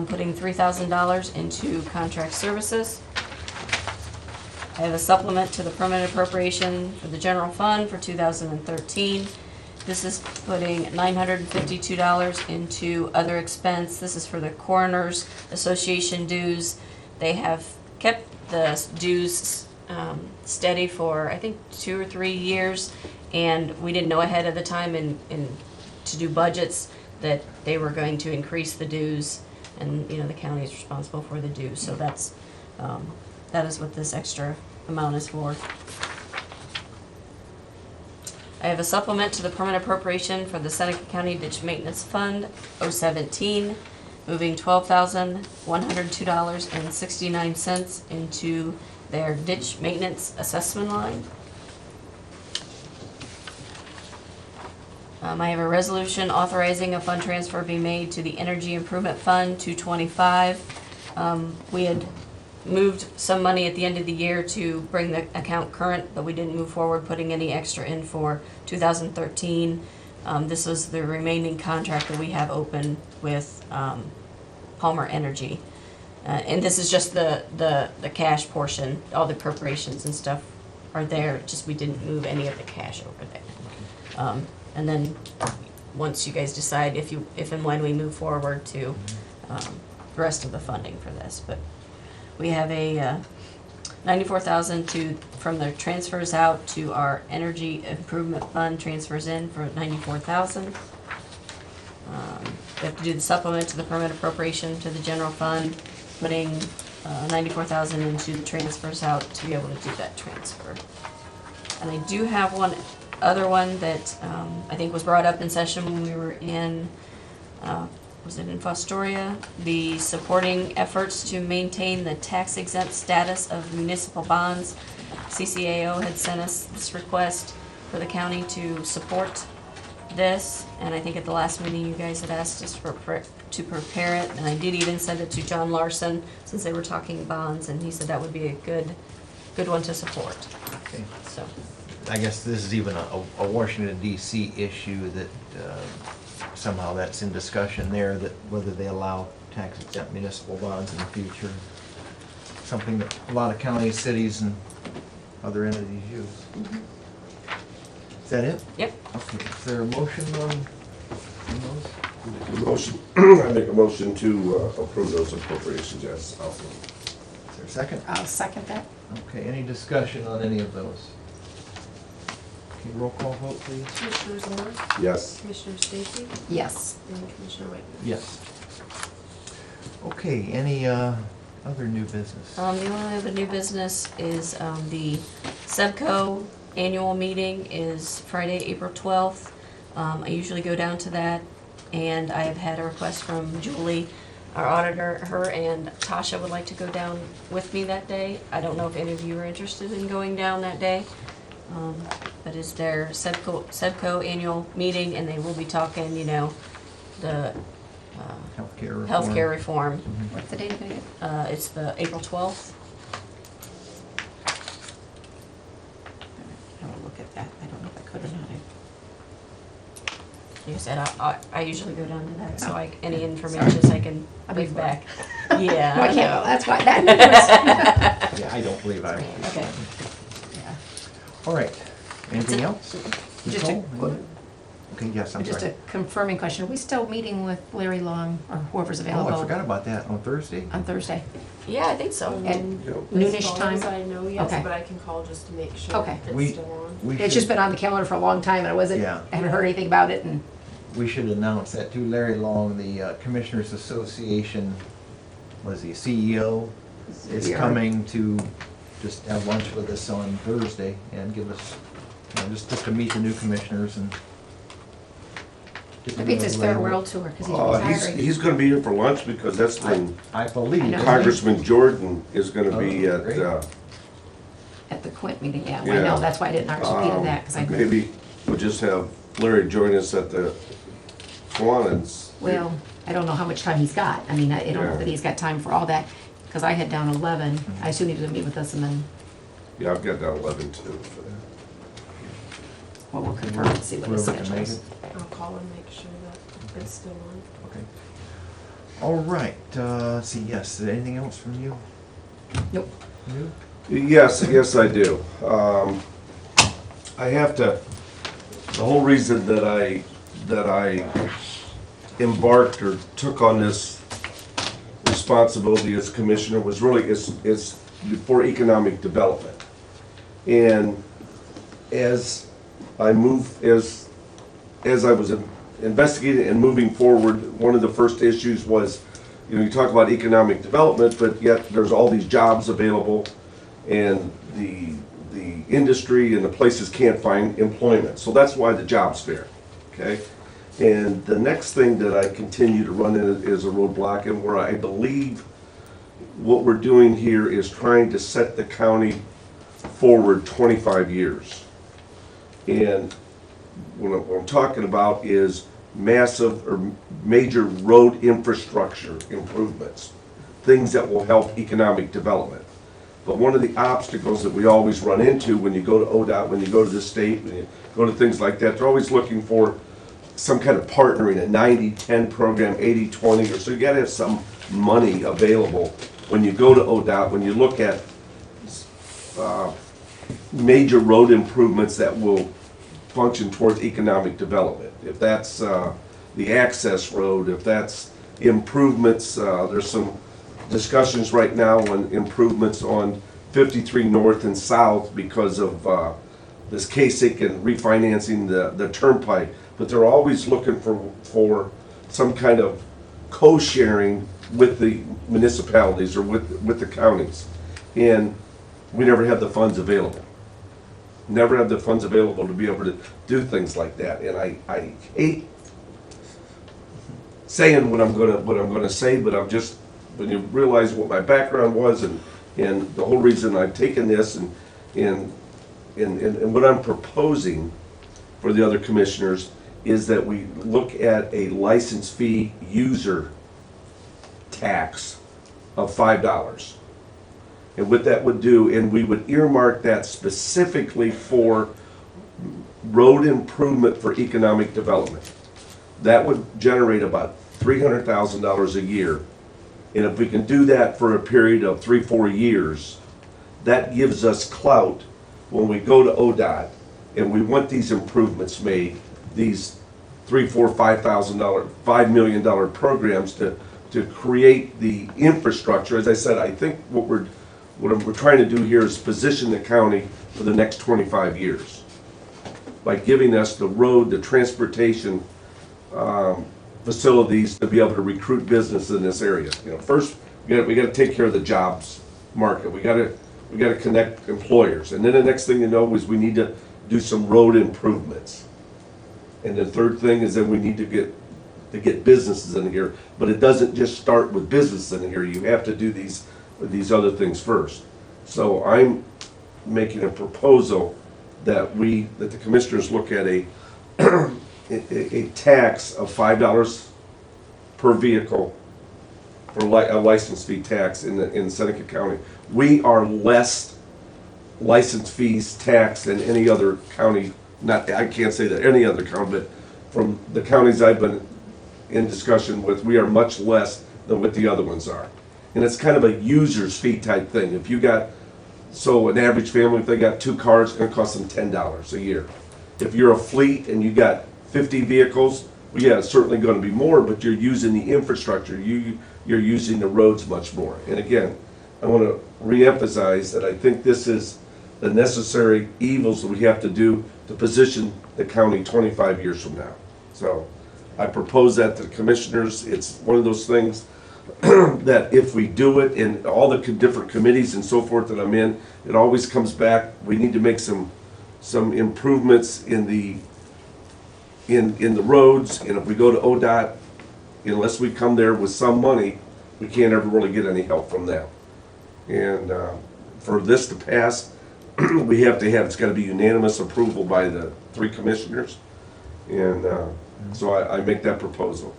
putting $3,000 into contract services. I have a supplement to the permanent appropriation for the general fund for 2013, This is putting $952 into other expense. This is for the Coroners Association dues. They have kept the dues steady for, I think, 2 or 3 years, and we didn't know ahead of the time to do budgets that they were going to increase the dues, and the county is responsible for the dues. So that is what this extra amount is for. I have a supplement to the permanent appropriation for the Seneca County Ditch Maintenance Fund 017, moving $12,102.69 into their ditch maintenance assessment line. I have a resolution authorizing a fund transfer be made to the Energy Improvement Fund 225. We had moved some money at the end of the year to bring the account current, but we didn't move forward putting any extra in for 2013. This was the remaining contract that we have open with Palmer Energy. And this is just the cash portion. All the appropriations and stuff are there, just we didn't move any of the cash over there. And then once you guys decide if and when we move forward to the rest of the funding for this. But we have a $94,000 from the transfers out to our Energy Improvement Fund, transfers in for $94,000. We have to do the supplement to the permanent appropriation to the general fund, putting $94,000 into the transfers out to be able to do that transfer. And I do have one other one that I think was brought up in session when we were in, was it in Fostoria? The supporting efforts to maintain the tax exempt status of municipal bonds. CCAO had sent us this request for the county to support this, and I think at the last meeting you guys had asked us to prepare it, and I did even send it to John Larson since they were talking bonds, and he said that would be a good one to support. Okay. So. I guess this is even a Washington DC issue that somehow that's in discussion there, that whether they allow tax exempt municipal bonds in the future. Something that a lot of counties, cities, and other entities use. Mm-hmm. Is that it? Yep. Okay, is there a motion on those? I make a motion to approve those appropriations as outlined. Is there a second? I'll second that. Okay, any discussion on any of those? Okay, roll call vote, please. Commissioner Zimmer, Yes. Commissioner Stacy, Yes. and Commissioner White. Yes. Okay, any other new business? The only other new business is the SEBCO annual meeting is Friday, April 12th. I usually go down to that, and I have had a request from Julie, our auditor. Her and Tasha would like to go down with me that day. I don't know if any of you are interested in going down that day. But it's their SEBCO annual meeting, and they will be talking, the healthcare reform. Mhm. What's the date of it? It's the April 12th. I will look at that. I don't know if I could or not. Like I said, I usually go down to that, so any information I can I'll be bring back. Yeah. No, I I can't. know. That's why that. Yeah, I don't believe I. Okay. Yeah. All right, anything else? Just a- Nicole? Okay, yes, I'm Just sorry. a confirming question. Are we still meeting with Larry Long or whoever's Oh, available? I forgot about that, on Thursday? On Thursday? Yeah, I think so. And Yep. noonish As far time? as I know, yes, Okay. but I can call just to make sure Okay. it's We- still on. We It's just should, been on the calendar for a long time, and I wasn't, Yeah. I haven't heard anything about it, and we should announce that to Larry Long, the Commissioners Association, was he CEO, is Yeah. coming to just have lunch with us on Thursday and give us, just to meet the new commissioners and. get to maybe it's know his Larry. farewell tour, because he's He's retiring. he's gonna be here for lunch because that's when I believe. I know. Congressman Jordan is gonna be Oh, at, great. At the Quint meeting, yeah, I Yeah. know, that's why I didn't RSVP to that, because I. maybe we'll just have Larry join us at the Swanins. Well, I don't know how much time he's got. I mean, I don't know Yeah. that he's got time for all that, because I had down 11. I assume he was gonna meet with us, and then, Yeah, I've got down 11 too for that. well, we'll confirm and see what his Whoever can schedule make is. it. I'll call and make sure that it's still on. Okay. All right, let's see, yes, is there anything else from you? Nope. You? Yes, I do. I have to The whole reason that I embarked or took on this responsibility as commissioner was really is for economic development. And as I was investigating and moving forward, one of the first issues was, you talk about economic development, but yet there's all these jobs available, and the industry and the places can't find employment. So that's why the jobs fair, okay? And the next thing that I continue to run in is a roadblock, and where I believe what we're doing here is trying to set the county forward 25 years. And what I'm talking about is massive or major road infrastructure improvements, things that will help economic development. But one of the obstacles that we always run into when you go to ODOT, when you go to the state, when you go to things like that, they're always looking for some kind of partnering, a 90-10 program, 80-20, or so you gotta have some money available when you go to ODOT, when you look at major road improvements that will function towards economic development. If that's the access road, if that's improvements, there's some discussions right now on improvements on 53 North and South because of this Kasich and refinancing the turnpike. But they're always looking for some kind of co-sharing with the municipalities or with the counties. And we never have the funds available. Never have the funds available to be able to do things like that. And I hate saying what I'm gonna say, but I'm just, when you realize what my background was and the whole reason I've taken this and what I'm proposing for the other commissioners is that we look at a license fee user tax of $5. And what that would do, and we would earmark that specifically for road improvement for economic development. That would generate about $300,000 a year. And if we can do that for a period of 3-4 years, that gives us clout when we go to ODOT and we want these improvements made, these $5 million programs to create the infrastructure. As I said, I think what we're trying to do here is position the county for the next 25 years by giving us the road, the transportation facilities to be able to recruit business in this area. First we got to take care of the jobs market. We got to connect employers, and then the next thing you know is we need to do some road improvements. And the third thing is that we need to get businesses in here, but it doesn't just start with business in here. You have to do these other things first. So I'm making a proposal that the commissioners look at a tax of $5 per vehicle for a license fee tax in Seneca County. We are less license fees taxed than any other county. I can't say that any other county, but from the counties I've been in discussion with, we are much less than what the other ones are. And it's kind of a user's fee type thing. If you got, so an average family, if they got 2 cars, it's gonna cost them $10 a year. If you're a fleet and you got 50 vehicles, well, yeah, it's certainly gonna be more, but you're using the infrastructure, you're using the roads much more. And again, I wanna reemphasize that I think this is the necessary evils that we have to do to position the county 25 years from now. So I propose that to the commissioners. It's one of those things that if we do it in all the different committees and so forth that I'm in, it always comes back, we need to make some improvements in the roads, and if we go to ODOT, unless we come there with some money, we can't ever really get any help from them. And for this to pass, we have to have, it's gotta be unanimous approval by the 3 commissioners. And so I make that proposal.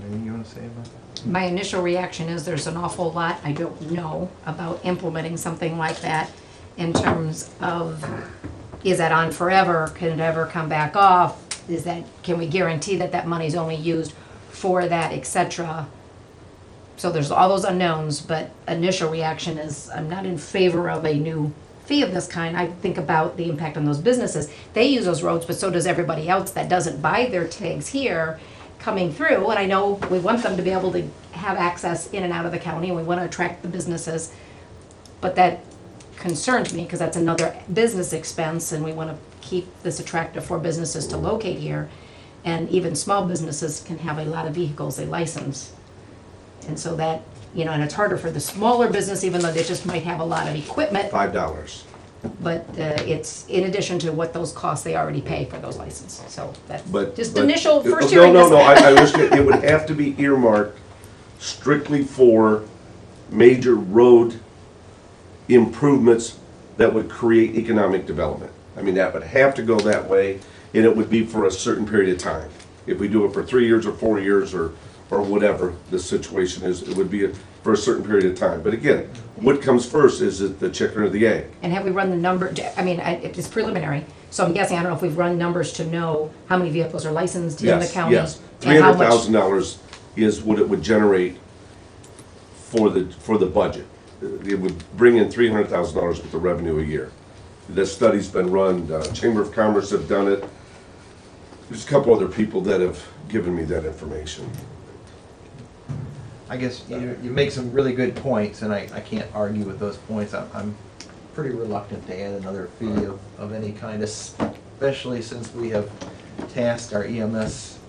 Anything you want to say about that? My initial reaction is there's an awful lot I don't know about implementing something like that in terms of, is that on forever? Can it ever come back off? Can we guarantee that money's only used for that, etc.? So there's all those unknowns, but initial reaction is I'm not in favor of a new fee of this kind, I think about the impact on those businesses. They use those roads, but so does everybody else that doesn't buy their tags here coming through. And I know we want them to be able to have access in and out of the county, and we want to attract the businesses. But that concerns me because that's another business expense, and we want to keep this attractive for businesses to locate here. And even small businesses can have a lot of vehicles they license. And so that, you know, and it's harder for the smaller business, even though they just might have a lot of equipment, $5. but it's in addition to what those costs they already pay for those licenses. So that's But just but- initial first No, hearing no, this. no, I understand, it would have to be earmarked strictly for major road improvements that would create economic development. I mean, that would have to go that way, and it would be for a certain period of time. If we do it for 3 years or 4 years or whatever the situation is, it would be for a certain period of time. But again, what comes first, is it the chicken or the egg? And have we run the number, I mean, it's preliminary, so I'm guessing, I don't know if we've run numbers to know how many vehicles are licensed in the Yes, county. yes. And how much, $300,000 is what it would generate for the budget. It would bring in $300,000 worth of revenue a year. The study's been run, Chamber of Commerce have done it. There's a couple other people that have given me that information. I guess you make some really good points, and I can't argue with those points. I'm pretty reluctant to add another fee of any kind, especially since we have tasked our EMS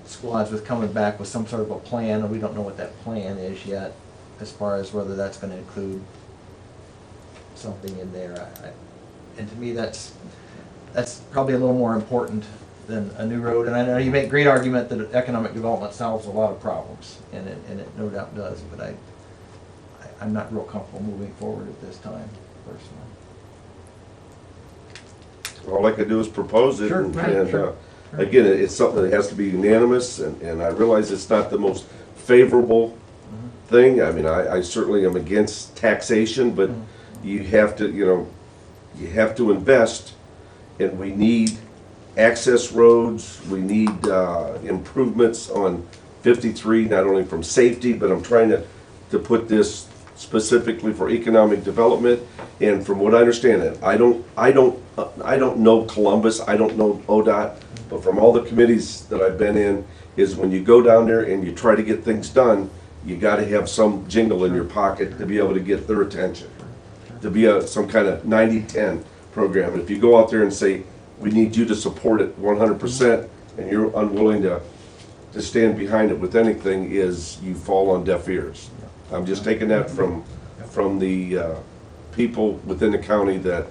squads with coming back with some sort of a plan, and we don't know what that plan is yet, as far as whether that's gonna include something in there. And to me, that's probably a little more important than a new road. And I know you make great argument that economic development solves a lot of problems, and it no doubt does, but I'm not real comfortable moving forward at this time, personally. All I can do is propose it. Sure, and- right, and, sure. Again, it's something that has to be unanimous, and I realize it's not the most favorable thing. I mean, I certainly am against taxation, but you have to, you have to invest, and we need access roads, we need improvements on 53, not only from safety, but I'm trying to put this specifically for economic development. And from what I understand, it, I don't know Columbus, I don't know ODOT, but from all the committees that I've been in, is when you go down there and you try to get things done, you gotta have some jingle in your pocket to be able to get their attention. To be some kind of 90-10 program. And if you go out there and say, we need you to support it 100%, and you're unwilling to stand behind it with anything, is you fall on deaf ears. I'm just taking that from the people within the county that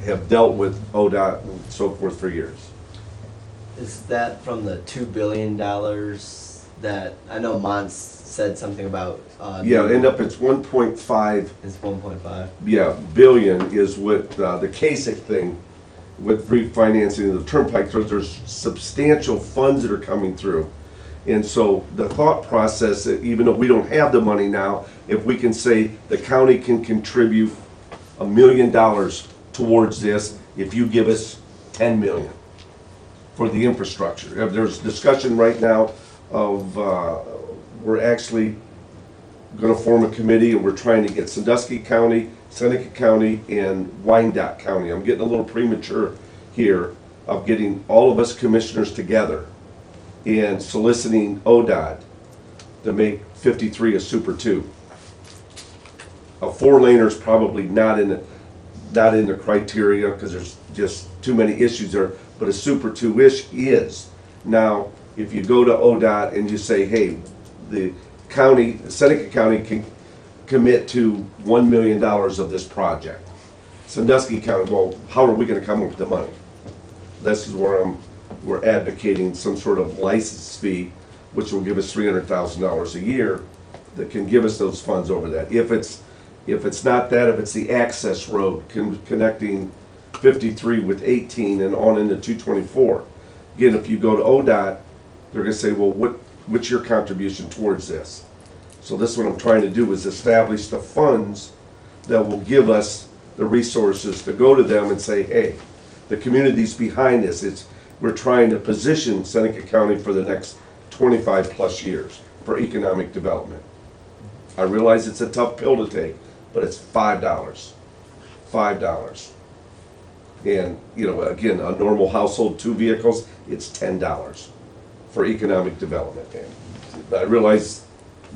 have dealt with ODOT and so forth for years. Is that from the $2 billion that, I know Mons said something about? Yeah, end up it's 1.5. It's 1.5. Yeah, billion is what the Kasich thing with refinancing of the turnpike. There's substantial funds that are coming through. And so the thought process, even though we don't have the money now, if we can say the county can contribute $1 million towards this, if you give us 10 million for the infrastructure. There's discussion right now of, we're actually gonna form a committee, and we're trying to get Sandusky County, Seneca County, and Wyandotte County. I'm getting a little premature here of getting all of us commissioners together and soliciting ODOT to make 53 a Super 2. A 4-laner's probably not in the criteria because there's just too many issues there, but a Super 2-ish is. Now, if you go to ODOT and you say, hey, the county, Seneca County can commit to $1 million of this project. Sandusky County, well, how are we gonna come up with the money? This is where we're advocating some sort of license fee, which will give us $300,000 a year, that can give us those funds over that. If it's not that, if it's the access road connecting 53 with 18 and on into 224. Again, if you go to ODOT, they're gonna say, well, what's your contribution towards this? So this is what I'm trying to do, is establish the funds that will give us the resources to go to them and say, hey, the community's behind this. We're trying to position Seneca County for the next 25 plus years for economic development. I realize it's a tough pill to take, but it's $5. $5. And, you know, again, a normal household, 2 vehicles, it's $10 for economic development. And I realize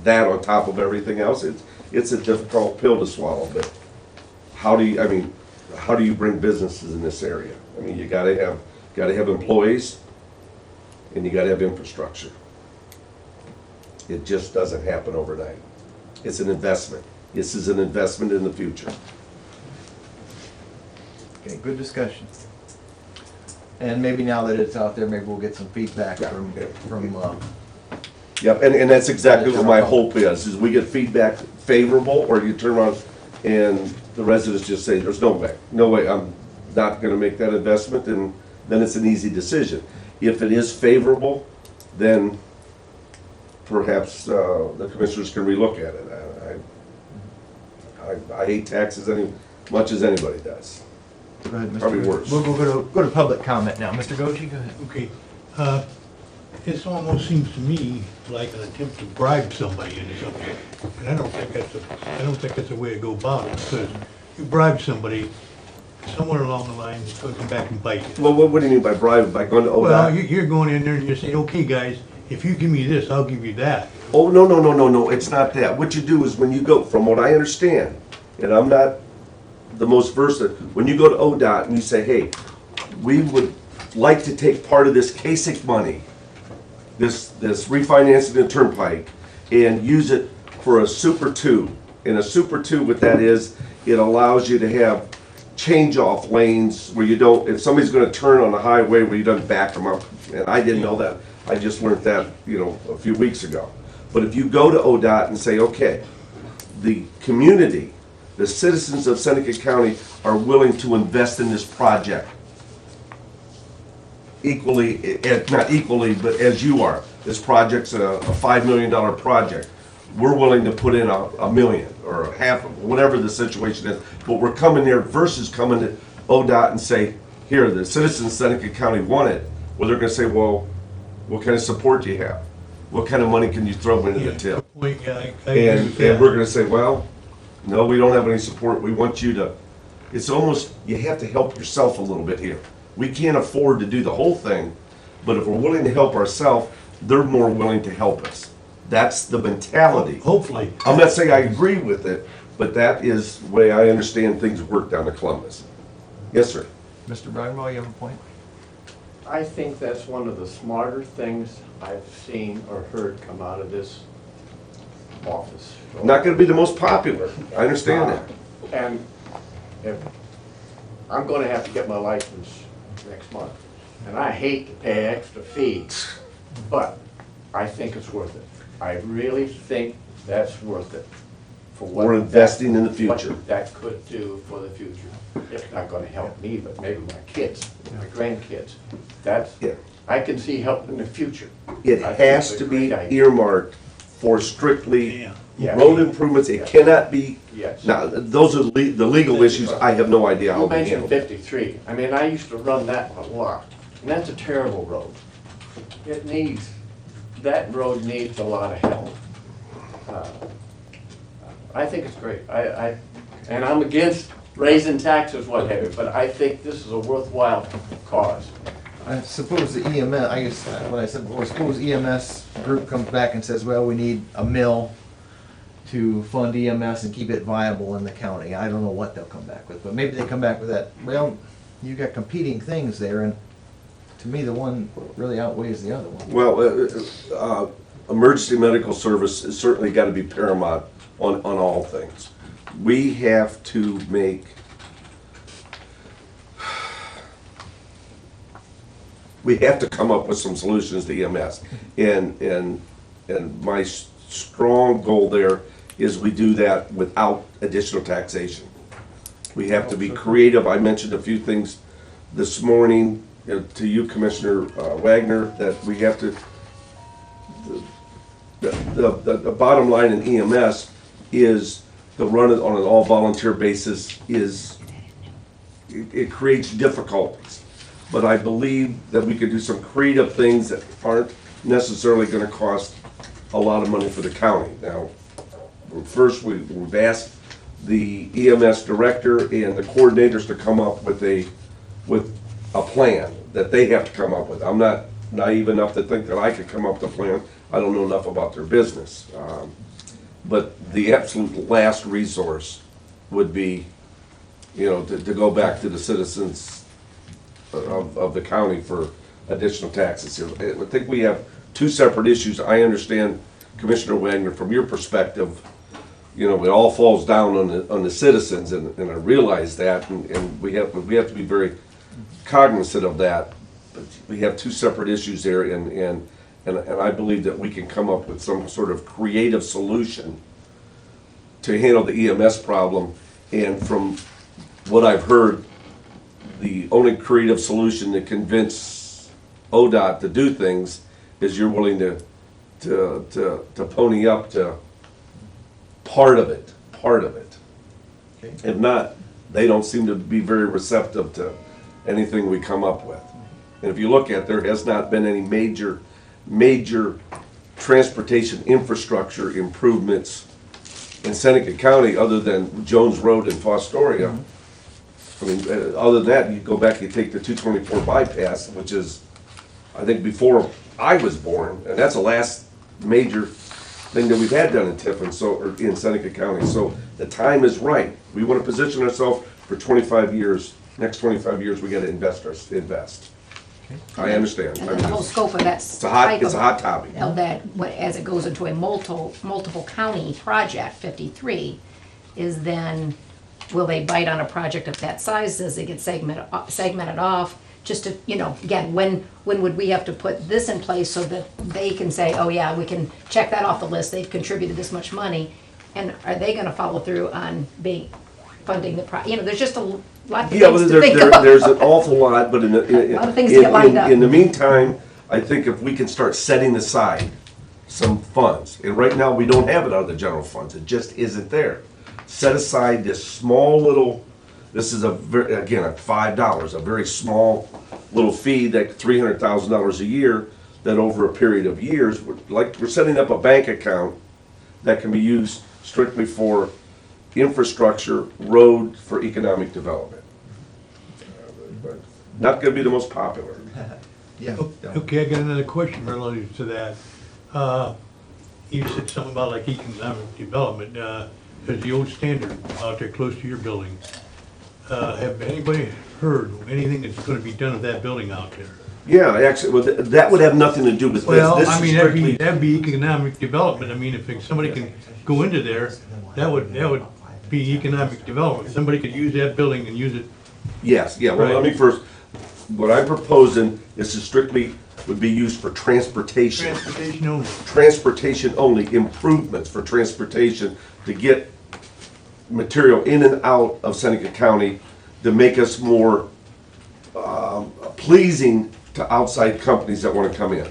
that on top of everything else, it's a difficult pill to swallow, but how do you bring businesses in this area? I mean, you gotta have employees, and you gotta have infrastructure. It just doesn't happen overnight. It's an investment. This is an investment in the future. Okay, good discussion. And maybe now that it's out there, maybe we'll get some feedback Yeah. from, Yep, and that's exactly what my hope is we get feedback favorable, or you turn around and the residents just say, there's no way, I'm not gonna make that investment, and then it's an easy decision. If it is favorable, then perhaps the commissioners can relook at it. I hate taxes any much as anybody does. go ahead, Mr. Probably Goji. worse. We'll go to public comment now. Mr. Goji, go ahead. Okay, this almost seems to me like an attempt to bribe somebody into something. And I don't think that's the way to go about it, because you bribe somebody, somewhere along the line, it's gonna come back and bite you. Well, what do you mean by bribe? By going to ODOT? Well, you're going in there and you're saying, okay, guys, if you give me this, I'll give you that. Oh, no, it's not that. What you do is when you go, from what I understand, and I'm not the most versed, when you go to ODOT and you say, hey, we would like to take part of this CASIC money, this refinancing the turnpike, and use it for a super tube. And a super tube, what that is, it allows you to have change-off lanes where you don't, if somebody's gonna turn on the highway where you don't back them up. And I didn't know that. I just learned that, a few weeks ago. But if you go to ODOT and say, okay, the community, the citizens of Seneca County are willing to invest in this project equally, not equally, but as you are. This project's a $5 million project. We're willing to put in a million or half, whatever the situation is. But we're coming there versus coming to ODOT and say, here, the citizens of Seneca County want it. Well, they're gonna say, well, what kind of support do you have? What kind of money can you throw into the tip? Point, yeah, I agree And with that. we're gonna say, well, no, we don't have any support, we want you to, it's almost, you have to help yourself a little bit here. We can't afford to do the whole thing, but if we're willing to help ourselves, they're more willing to help us. That's the mentality. Hopefully. I'm not saying I agree with it, but that is the way I understand things work down in Columbus. Yes, sir. Mr. Brownwell, you have a point? I think that's one of the smarter things I've seen or heard come out of this office. Not gonna be the most popular, I understand that. And if, I'm gonna have to get my license next month, and I hate to pay extra fees, but I think it's worth it. I really think that's worth it. For what We're investing in the future. What that could do for the future. It's not gonna help me, but maybe my kids, my grandkids. That's, Yeah. I can see help in the future. It I think has it's to a be great idea. earmarked for strictly Yeah. road improvements. It cannot be, Yes. now, those are the legal issues. I have no idea how You to mentioned handle. 53. I mean, I used to run that a lot, and that's a terrible road. It needs, that road needs a lot of help. I think it's great. And I'm against raising taxes, what have you, but I think this is a worthwhile cause. I suppose the EMS, I guess what I said before, suppose EMS group comes back and says, well, we need a mill to fund EMS and keep it viable in the county. I don't know what they'll come back with, but maybe they come back with that. Well, you got competing things there, and to me, the one really outweighs the other one. Well, emergency medical service has certainly got to be paramount on all things. We have to make, we have to come up with some solutions to EMS. And my strong goal there is we do that without additional taxation. We have to be creative. I mentioned a few things this morning to you, Commissioner Wagner, that we have to, the bottom line in EMS is to run it on an all-volunteer basis it creates difficulties. But I believe that we could do some creative things that aren't necessarily gonna cost a lot of money for the county. Now, first, we've asked the EMS director and the coordinators to come up with a plan that they have to come up with. I'm not naive enough to think that I could come up with a plan. I don't know enough about their business. But the absolute last resource would be, you know, to go back to the citizens of the county for additional taxes here. I think we have two separate issues. I understand, Commissioner Wagner, from your perspective, you know, it all falls down on the citizens, and I realize that, and we have to be very cognizant of that. But we have two separate issues there, and I believe that we can come up with some sort of creative solution to handle the EMS problem. And from what I've heard, the only creative solution to convince ODOT to do things is you're willing to pony up to part of it. Okay. If not, they don't seem to be very receptive to anything we come up with. And if you look at, there has not been any major transportation infrastructure improvements in Seneca County other than Jones Road and Fostoria. I mean, other than that, you go back, you take the 224 bypass, which is, I think, before I was born, and that's the last major thing that we've had done in Tiffin, or in Seneca County. So the time is right. We want to position ourselves for 25 years. Next 25 years, we got to invest. I understand. And then the whole scope of that It's a hot topic. of that, as it goes into a multiple county project, 53, is then, will they bite on a project of that size? Does it get segmented off? Just to, you know, again, when would we have to put this in place so that they can say, oh yeah, we can check that off the list, they've contributed this much money, and are they gonna follow through on funding the you know, there's just a lot of things to think about. There's an awful lot, but A lot of things to get lined up. in the meantime, I think if we can start setting aside some funds, and right now we don't have it out of the general funds, it just isn't there. Set aside this small little, this is again, at $5, a very small little fee, that $300,000 a year, that over a period of years, we're setting up a bank account that can be used strictly for infrastructure, road, for economic development. But not gonna be the most popular. Yeah. Okay, I got another question relative to that. You said something about like economic development. There's the old standard out there close to your building. Have anybody heard anything that's gonna be done with that building out there? Yeah, actually, well, that would have nothing to do with this. Well, This I is mean, strictly- that'd be economic development. I mean, if somebody can go into there, that would be economic development. Somebody could use that building and use it. Yes, yeah, well, Right. let me first, what I'm proposing is strictly would be used for transportation. Transportation only. Transportation only, improvements for transportation to get material in and out of Seneca County to make us more pleasing to outside companies that want to come in.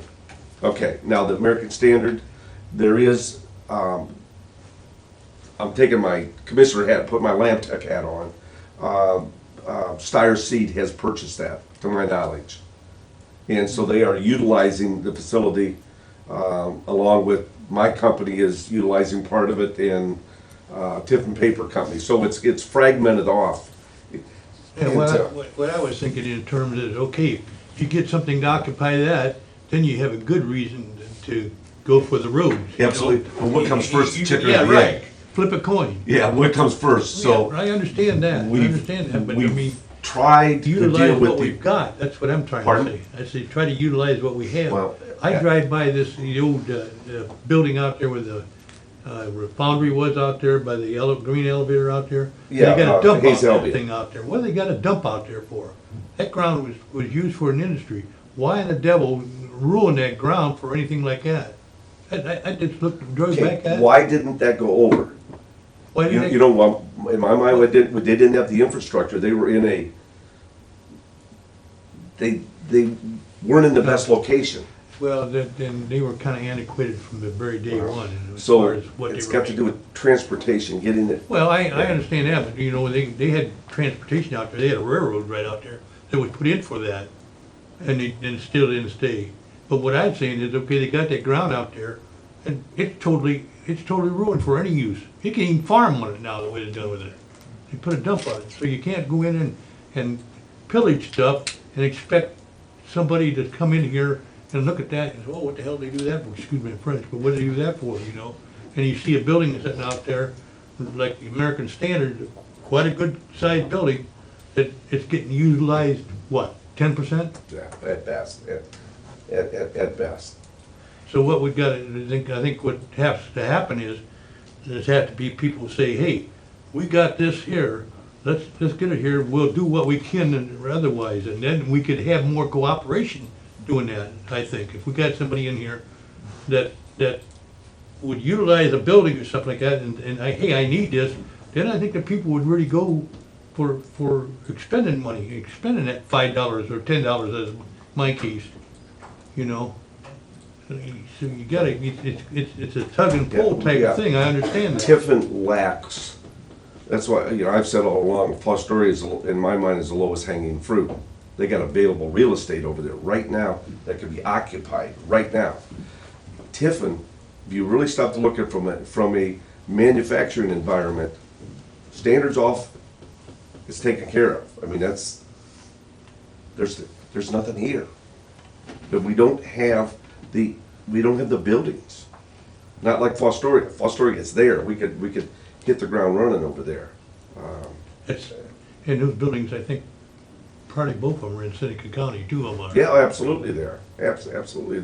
Okay, now the American Standard, there is, I'm taking my commissioner hat, put my Lamb Tech hat on. Steyr Seed has purchased that, to my knowledge. And so they are utilizing the facility, along with my company is utilizing part of it, and Tiffin Paper Company. So it's fragmented off. Yeah, what I was thinking in terms is, okay, if you get something to occupy that, then you have a good reason to go for the roads. you know? Absolutely. But what comes first, the chicken or Yeah, the right. egg? Flip a coin. Yeah, what comes first? So Yeah, I understand that. I understand that, but I mean, we've tried to utilize deal what with we've got. That's what I'm trying Pardon? to say. I say, try to utilize what we have. Well, I yeah. drive by the old building out there where the foundry was out there, by the green elevator out there. Yeah, They got a dump out Hayes that Elevator. thing out there. What do they got a dump out there for? That ground was used for an industry. Why in the devil ruin that ground for anything like that? I just drove back Okay, at it. why didn't that go over? Why did You know, well, in my mind, they didn't have the infrastructure. They were in a, they weren't in the best location. Well, then they were kind of antiquated from the very day one. As So far as what it's they were got to do with transportation, getting it. Well, I understand that, but you know, they had transportation out there, they had a railroad right out there that was put in for that, and it still didn't stay. But what I'm saying is, okay, they got that ground out there, and it's totally it's totally ruined for any use. You can't even farm on it now, the way they're doing with it. They put a dump on it, so you can't go in and pillage stuff and expect somebody to come in here and look at that and say, oh, what the hell did they do that for? Excuse me, French, but what did they do that for, you know? And you see a building sitting out there, like the American Standard, quite a good sized building, that it's getting utilized, what, 10%? Yeah, at best, at best. So what we got, I think what has to happen is, there's have to be people who say, hey, we got this here, let's get it here, we'll do what we can and otherwise, and then we could have more cooperation doing that, I think. If we got somebody in here that would utilize a building or something like that, and hey, I need this, then I think the people would really go for expending money, expending that $5 or $10 as my case, you know? So you gotta, it's a tug and pull type Yeah. of thing, I understand that. Tiffin lacks, that's why, you know, I've said all along, Fostoria is, in my mind, is the lowest hanging fruit. They got available real estate over there right now that could be occupied right now. Tiffin, if you really stop to look at it from a manufacturing environment, standards off, it's taken care of. I mean, there's nothing here. But we don't have the buildings. Not like Fostoria. Fostoria is there. We could hit the ground running over there. And those buildings, I think, probably both of them are in Seneca County, two of them are. Yeah, absolutely there. Absolutely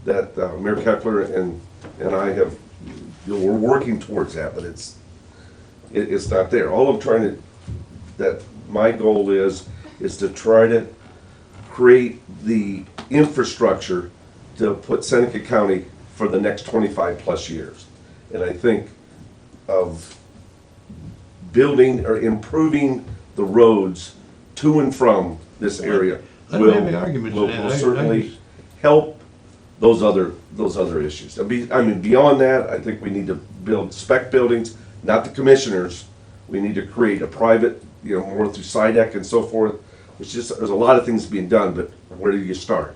that Mayor Kepler and I have, you know, we're working towards that, but it's not there. All I'm trying to, that my goal is to try to create the infrastructure to put Seneca County for the next 25 plus years. And I think of building or improving the roads to and from this area I don't have any arguments will with that. I certainly just- help those other issues. I mean, beyond that, I think we need to build spec buildings, not the commissioners. We need to create a private, you know, more through SIDEC and so forth. There's a lot of things being done, but where do you start?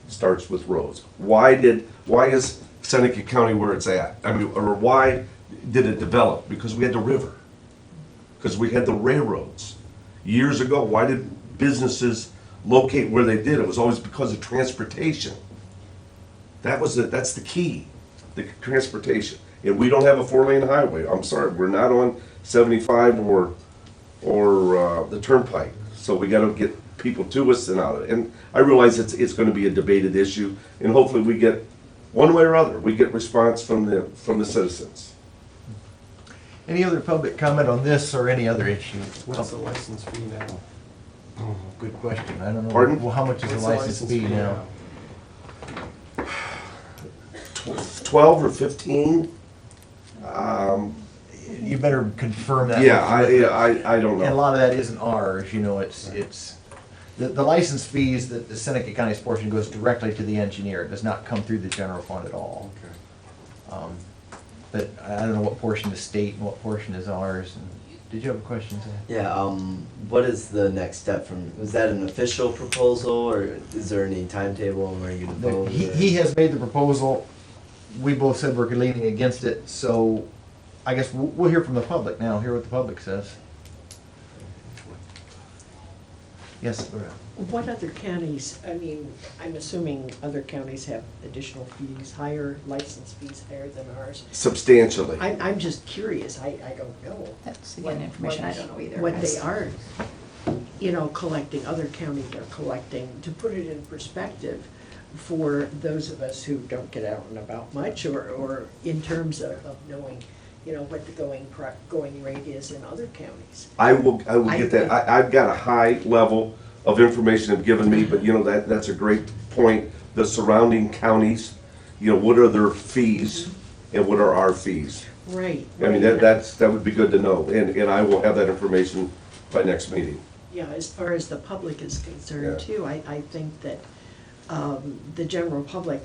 It starts with roads. Why is Seneca County where it's at? I mean, or why did it develop? Because we had the river. Because we had the railroads. Years ago, why did businesses locate where they did? It was always because of transportation. That's the key, the transportation. And we don't have a 4-lane highway. I'm sorry, we're not on 75 or the turnpike. So we gotta get people to us and out of it. And I realize it's gonna be a debated issue, and hopefully we get, one way or other, we get response from the citizens. Any other public comment on this or any other issue? What's the license fee now? Oh, good question. I don't know. Pardon? Well, how much is the license fee now? 12 or 15? You better confirm that. Yeah, I don't And a know. lot of that isn't ours, you know, it's, the license fees, that the Seneca County's portion goes directly to the engineer. It does not come through the general fund at all. But I don't know what portion is state and what portion is ours. And did you have a question, Zach? Yeah, what is the next step from, was that an official proposal, or is there any timetable on where you're gonna vote? He has made the proposal. We both said we're leaning against it, so I guess we'll hear from the public now, hear what the public says. Yes, Laura. What other counties, I mean, I'm assuming other counties have additional fees, higher license fees higher than ours. Substantially. I'm just curious, I don't know. That's, again, information I don't know either. What they are, you know, collecting, other counties are collecting, to put it in perspective for those of us who don't get out and about much, or in terms of knowing, you know, what the going rate is in other counties. I will get that. I've got a high level of information they've given me, but you know, that's a great point. The surrounding counties, you know, what are their fees and what are our fees? Right. I mean, that would be good to know, and I will have that information by next meeting. Yeah, as far as the public is concerned Yeah. too, I think that the general public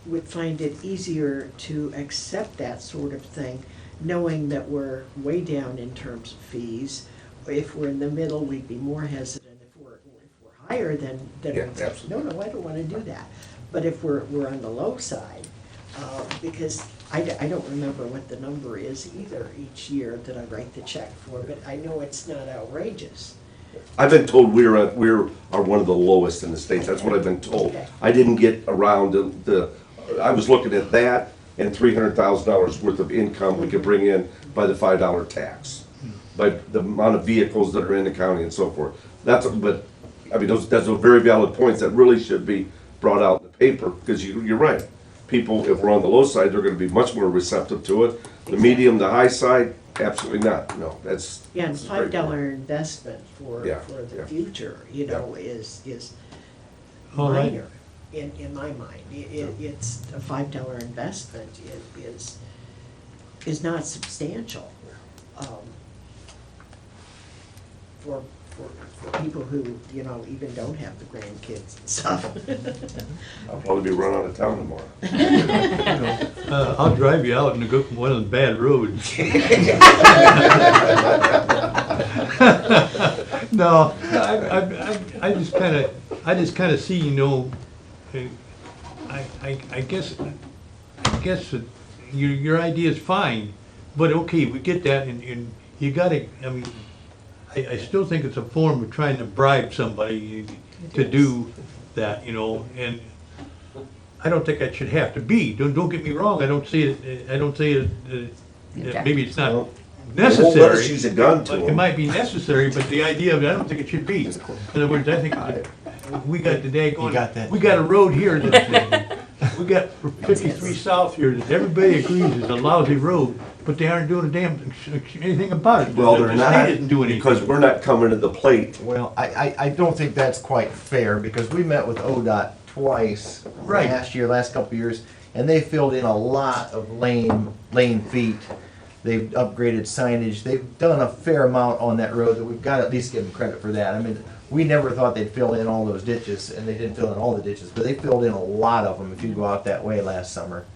would find it easier to accept that sort of thing, knowing that we're way down in terms of fees. If we're in the middle, we'd be more hesitant. If we're higher, then Yeah, we'd say, absolutely. no, I don't want to do that. But if we're on the low side, because I don't remember what the number is either each year that I write the check for, but I know it's not outrageous. I've been told we are one of the lowest in the states. That's what I've been told. Okay. I didn't get around I was looking at that and $300,000 worth of income we could bring in by the $5 tax, by the amount of vehicles that are in the county and so forth. That's those are very valid points that really should be brought out in the paper, because you're right. People, if we're on the low side, they're gonna be much more receptive to it. The medium, the high side, absolutely not. No, that's. Yeah, and that's a great point. $5 investment for Yeah, the yeah. future, you know, is All right. minor in my mind. It's a $5 investment is not substantial for people who, you know, even don't have the grandkids and stuff. I'll probably be run out of town tomorrow. I'll drive you out and go from one of the bad roads. No, I just kind of see, you know, I guess that your idea is fine, but okay, we get that, and you gotta, I mean, I still think it's a form of trying to bribe somebody to do that, you know, and I don't think that should have to be. Don't get me wrong. I don't say it. Maybe it's not necessary. They won't let us use a gun to It them. might be necessary, but the idea of it, I don't think it should be. In other words, I think we got the day going. got We got a road here that we got 53 South here that everybody agrees is a lousy road, but they aren't doing a damn anything about it. Well, The they're state not, isn't doing anything. because we're not coming to the plate. Well, I don't think that's quite fair, because we met with ODOT twice Right. last couple of years, and they filled in a lot of lane feet. They've upgraded signage, they've done a fair amount on that road, that we've got to at least give them credit for that. I mean, we never thought they'd fill in all those ditches, and they didn't fill in all the ditches, but they filled in a lot of them if you go out that way last summer.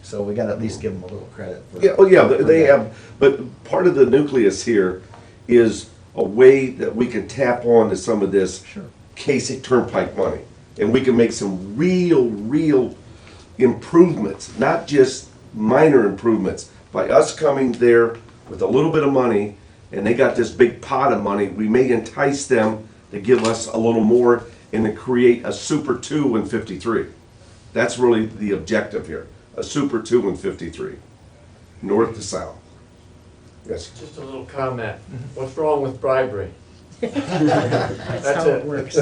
So we got to at least give them a little credit for. Yeah, oh yeah, for they that. have, but part of the nucleus here is a way that we can tap on to some of this Sure. Kasich Turnpike money. And we can make some real improvements, not just minor improvements. By us coming there with a little bit of money, and they got this big pot of money, we may entice them to give us a little more and to create a Super 2 in 53. That's really the objective here, a Super 2 in 53, north to south. Yes. Just a little comment. What's wrong with bribery? That's how it it. works.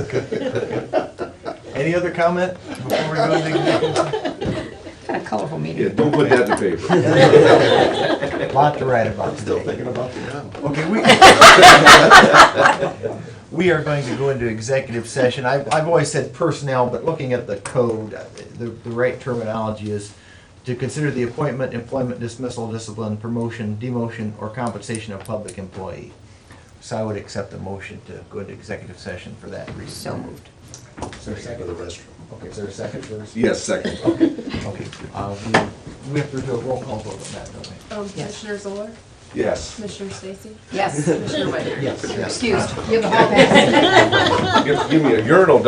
Any other comment before we go into executive? Kind of colorful Yeah, meeting. don't put that in the paper. Lot to write about Still today. thinking about the gun. Okay, we are going to go into executive session. I've always said personnel, but looking at the code, the right terminology is to consider the appointment, employment, dismissal, discipline, promotion, demotion, or compensation of public employee. So I would accept a motion to go into executive session for that reason. So moved. Is there a second? For the restroom. Okay, is there a second first? Yes, second. Okay, we have to do a roll call vote on that, don't we? Commissioner Zoller, Yes. Commissioner Stacy, Yes. Commissioner White. Yes, yes. Excused. You have the hall pass. Give me a urinal down.